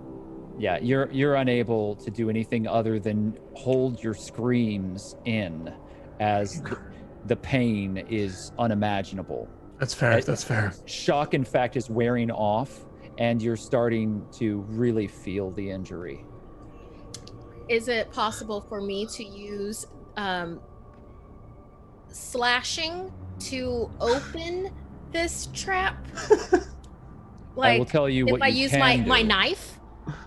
Yeah, you're unable to do anything other than hold your screams in, as the pain is unimaginable. That's fair. That's fair. Shock, in fact, is wearing off, and you're starting to really feel the injury. Is it possible for me to use slashing to open this trap? I will tell you what if I you use can my do. knife,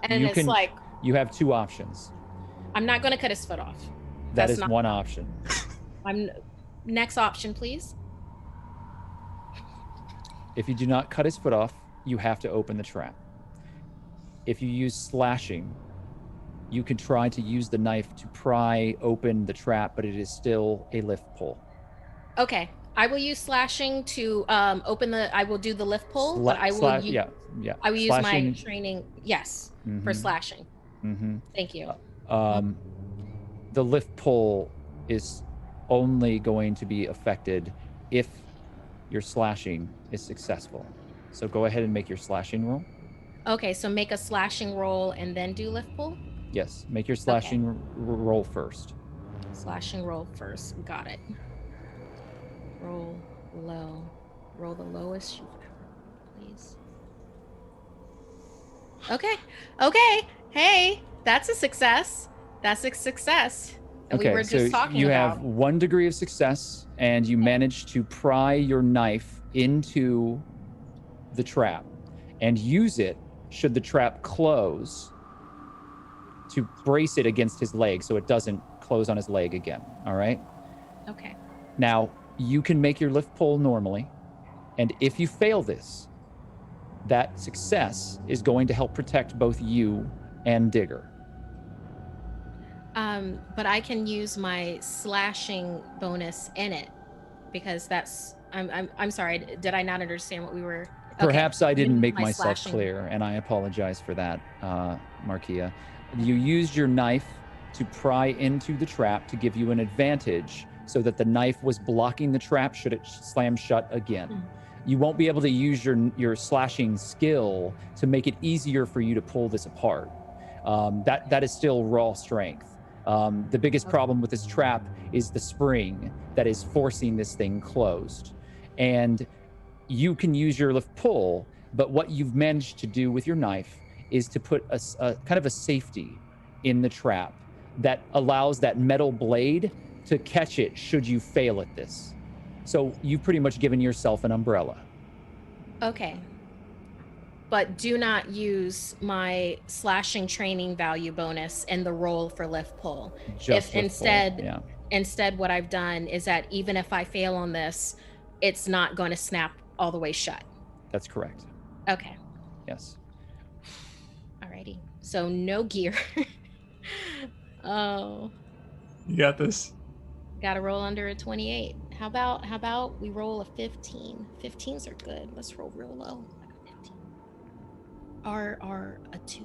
and You it's can- like You have 2 options. I'm not going to cut his foot off. That That's is not- one option. Next option, please. If you do not cut his foot off, you have to open the trap. If you use slashing, you can try to use the knife to pry open the trap, but it is still a lift pull. Okay, I will use slashing to open the. I will do the lift pull, but I will. Yeah. I will use Slashing. my training. Yes, for slashing. Thank you. The lift pull is only going to be affected if your slashing is successful. So go ahead and make your slashing roll. Okay, so make a slashing roll and then do lift pull. Yes, make your slashing roll first. Slashing roll first. Got it. Roll low. Roll the lowest you've ever, please. Okay. Hey, that's a success. That's a success. That we were just talking you about. have 1 degree of success, and you manage to pry your knife into the trap and use it should the trap close to brace it against his leg so it doesn't close on his leg again. All right? Okay. Now, you can make your lift pull normally, and if you fail this, that success is going to help protect both you and Digger. But I can use my slashing bonus in it because that's. I'm sorry. Did I not understand what we were? Perhaps I didn't make My myself slashing. clear, and I apologize for that, Markia. You used your knife to pry into the trap to give you an advantage so that the knife was blocking the trap should it slam shut again. You won't be able to use your slashing skill to make it easier for you to pull this apart. That is still raw strength. The biggest problem with this trap is the spring that is forcing this thing closed. And you can use your lift pull, but what you've managed to do with your knife is to put a kind of a safety in the trap that allows that metal blade to catch it should you fail at this. So you've pretty much given yourself an umbrella. Okay. But do not use my slashing training value bonus in the roll for lift pull. Just if lift pull, instead what I've done is that even if I fail on this, it's not going to snap all the way shut. That's correct. Okay. Yes. Alrighty. So no gear. Oh. You got this. Got to roll under a 28. How about we roll a 15? 15s are good. Let's roll real low. Like a 15. Or a 2.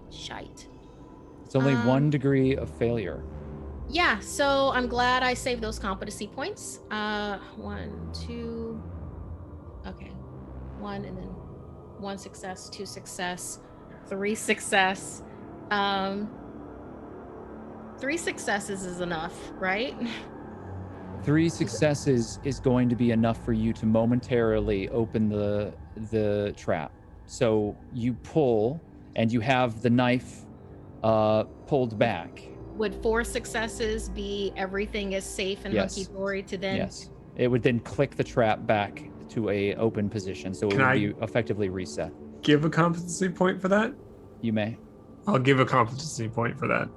Shite. It's only 1 degree of failure. Yeah, so I'm glad I saved those competency points. 1, 2. Okay. 1 and then 1 success, 2 success, 3 success. 3 successes is enough, right? 3 successes is going to be enough for you to momentarily open the trap. So you pull, and you have the knife pulled back. Would 4 successes be everything is safe and Yes. hunky-dory to then? Yes. It would then click the trap back to a open position, so it Can would I- be effectively reset. Give a competency point for that? You may. I'll give a competency point for that.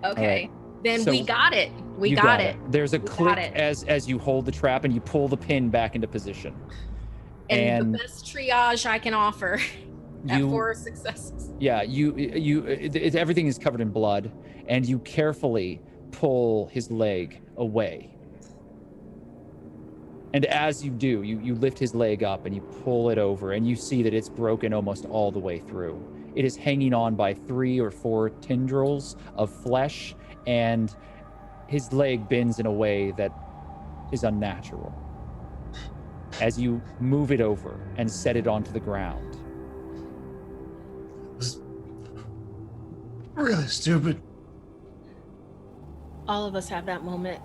Okay. Then So we got it. We You got it. There's a We click got it. as you hold the trap and you pull the pin back into position. And the best triage I can offer at You 4 successes. Yeah, everything is covered in blood, and you carefully pull his leg away. And as you do, you lift his leg up and you pull it over, and you see that it's broken almost all the way through. It is hanging on by 3 or 4 tendrils of flesh, and his leg bends in a way that is unnatural. As you move it over and set it onto the ground. Really stupid. All of us have that moment.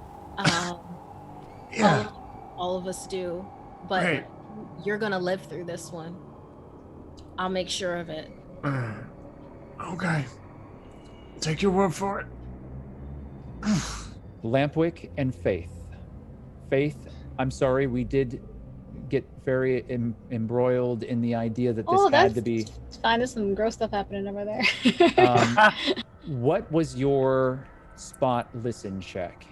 Yeah. All of us do. But Right. you're going to live through this one. I'll make sure of it. Okay. Take your word for it. Lampwick and Faith. Faith, I'm sorry, we did get very embroiled in the idea that this had to be. It's fine. There's some gross stuff happening over there. What was your spot listen check?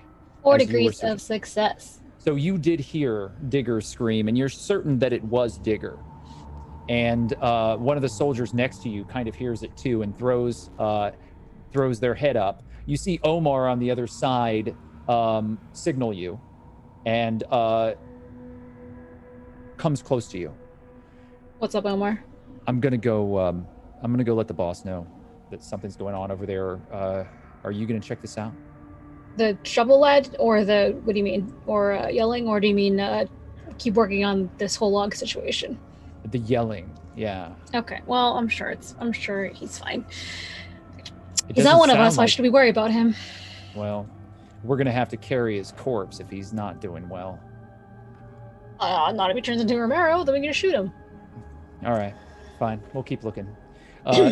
4 as you were degrees searching? of success. So you did hear Digger scream, and you're certain that it was Digger. And one of the soldiers next to you kind of hears it too and throws their head up. You see Omar on the other side signal you, and comes close to you. What's up, Omar? I'm gonna go let the boss know that something's going on over there. Are you gonna check this out? The shovel lad, or what do you mean? Or yelling, or do you mean keep working on this whole log situation? The yelling, yeah. Okay, well, I'm sure he's fine. It He's not doesn't one of sound us. Why like- should we worry about him? Well, we're gonna have to carry his corpse if he's not doing well. Not if he turns into Romero, then we're gonna shoot him. All right, fine. We'll keep looking.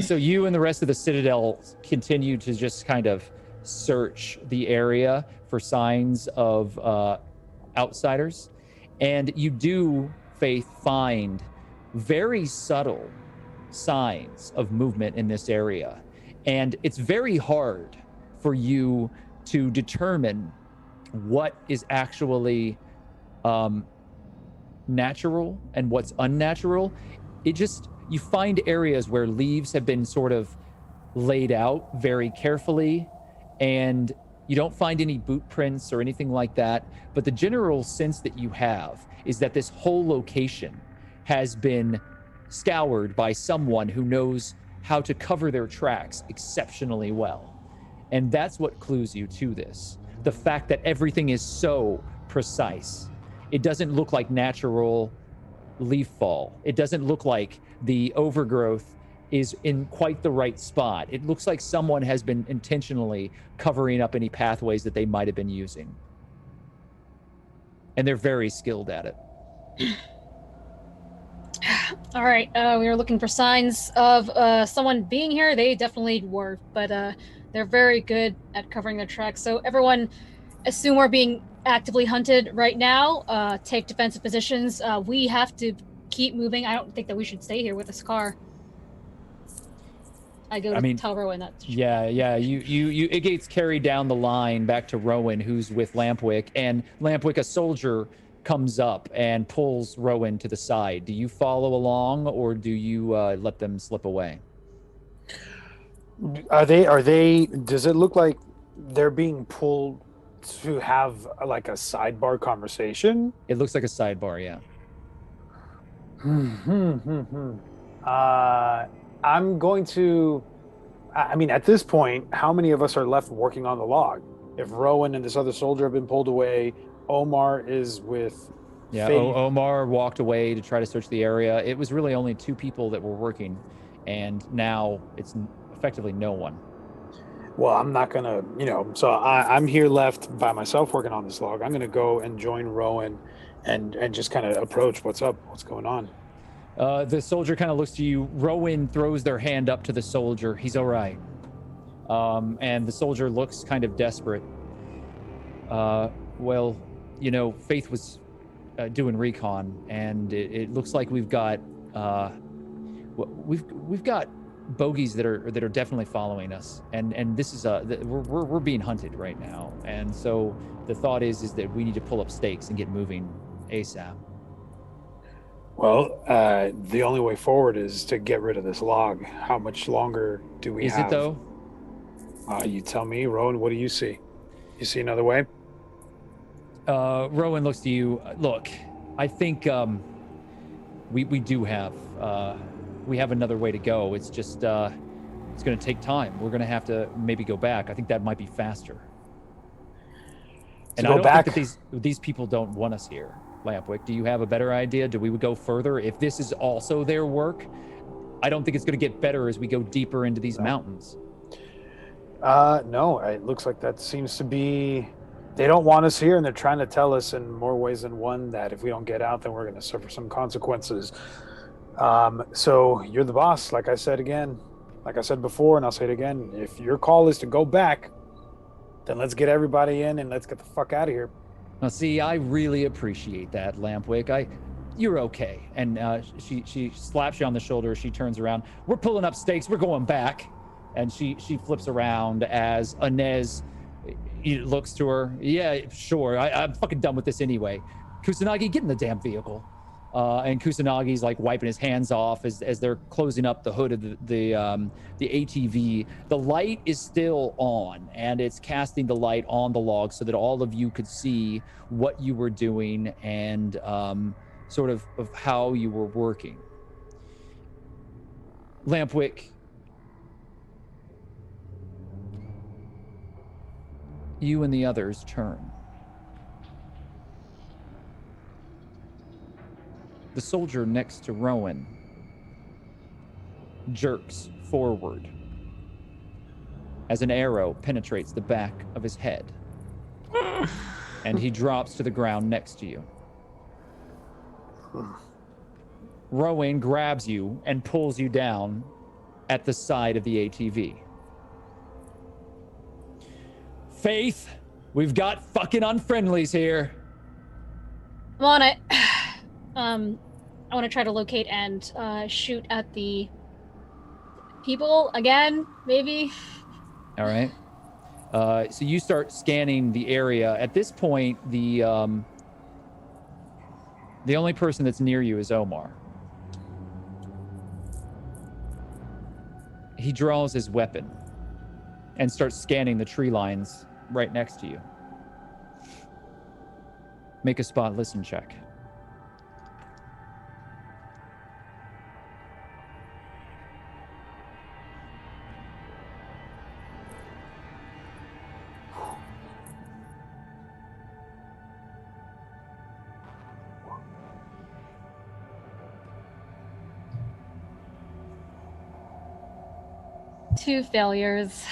So you and the rest of the Citadel continue to just kind of search the area for signs of outsiders. And you do, Faith, find very subtle signs of movement in this area. And it's very hard for you to determine what is actually natural and what's unnatural. You find areas where leaves have been sort of laid out very carefully, and you don't find any boot prints or anything like that. But the general sense that you have is that this whole location has been scoured by someone who knows how to cover their tracks exceptionally well. And that's what clues you to this. The fact that everything is so precise. It doesn't look like natural leaf fall. It doesn't look like the overgrowth is in quite the right spot. It looks like someone has been intentionally covering up any pathways that they might have been using. And they're very skilled at it. All right, we were looking for signs of someone being here. They definitely were, but they're very good at covering their tracks. So everyone, assume we're being actively hunted right now. Take defensive positions. We have to keep moving. I don't think that we should stay here with this car. I tell Rowan that. Yeah. It gets carried down the line back to Rowan, who's with Lampwick, and Lampwick, a soldier, comes up and pulls Rowan to the side. Do you follow along, or do you let them slip away? Are they? Does it look like they're being pulled to have like a sidebar conversation? It looks like a sidebar, yeah. I'm going to. I mean, at this point, how many of us are left working on the log? If Rowan and this other soldier have been pulled away, Omar is with. Yeah, Faith. Omar walked away to try to search the area. It was really only 2 people that were working, and now it's effectively no one. Well, I'm not gonna, so I'm here left by myself working on this log. I'm gonna go and join Rowan, and just kind of approach. What's up? What's going on? The soldier kind of looks to you. Rowan throws their hand up to the soldier. He's all right. And the soldier looks kind of desperate. Well, Faith was doing recon, and it looks like we've got we've got bogeys that are definitely following us, and this is we're being hunted right now, and so the thought is that we need to pull up stakes and get moving ASAP. Well, the only way forward is to get rid of this log. How much longer do we have? Is it though? You tell me, Rowan. What do you see? You see another way? Rowan looks to you. Look, I think we do have we have another way to go. It's just it's going to take time. We're going to have to maybe go back. I think that might be faster. And I don't think that these people don't want us here. Lampwick, do you have a better idea? Do we go further? If this is also their work, I don't think it's going to get better as we go deeper into these mountains. No, it looks like that seems to be... They don't want us here, and they're trying to tell us in more ways than one that if we don't get out, then we're going to suffer some consequences. So you're the boss, like I said before, and I'll say it again. If your call is to go back, then let's get everybody in and let's get the fuck out of here. Now, see, I really appreciate that, Lampwick. You're okay. And she slaps you on the shoulder. She turns around. We're pulling up stakes. We're going back. And she flips around as Inez looks to her. Yeah, sure. I'm fucking done with this anyway. Kusanagi, get in the damn vehicle. And Kusanagi's like wiping his hands off as they're closing up the hood of the ATV. The light is still on, and it's casting the light on the log so that all of you could see what you were doing and sort of how you were working. Lampwick, you and the others turn. The soldier next to Rowan jerks forward as an arrow penetrates the back of his head, and he drops to the ground next to you. Rowan grabs you and pulls you down at the side of the ATV. Faith, we've got fucking unfriendlies here. I'm on it. I want to try to locate and shoot at the people again, maybe. All right. So you start scanning the area. At this point, the only person that's near you is Omar. He draws his weapon and starts scanning the tree lines right next to you. Make a spot listen check. Two failures.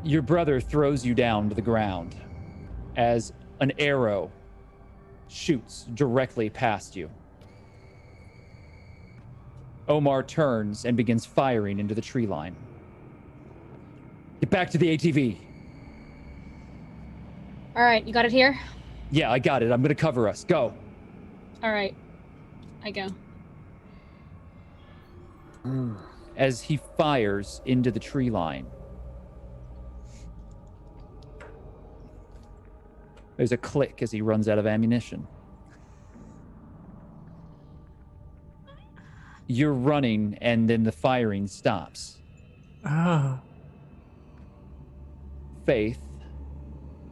Your brother throws you down to the ground as an arrow shoots directly past you. Omar turns and begins firing into the tree line. Get back to the ATV. All right, you got it here? Yeah, I got it. I'm going to cover us. Go. All right, I go. As he fires into the tree line, there's a click as he runs out of ammunition. You're running, and then the firing stops. Faith,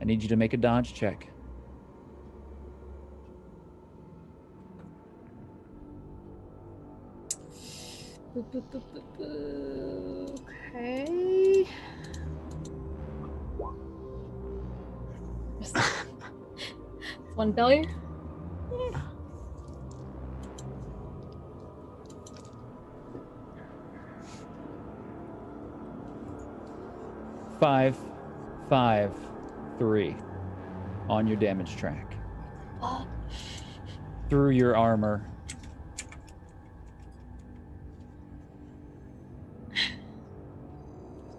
I need you to make a dodge check. Okay. One failure. Five, 3 on your damage track. Through your armor.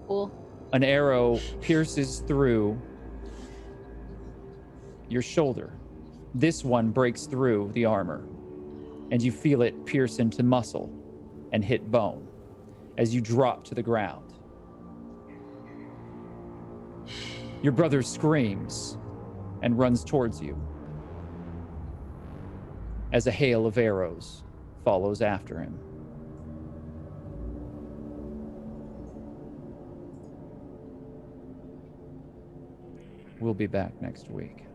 Cool. An arrow pierces through your shoulder This one breaks through the armor, and you feel it pierce into muscle and hit bone as you drop to the ground. Your brother screams and runs towards you as a hail of arrows follows after him. We'll be back next week.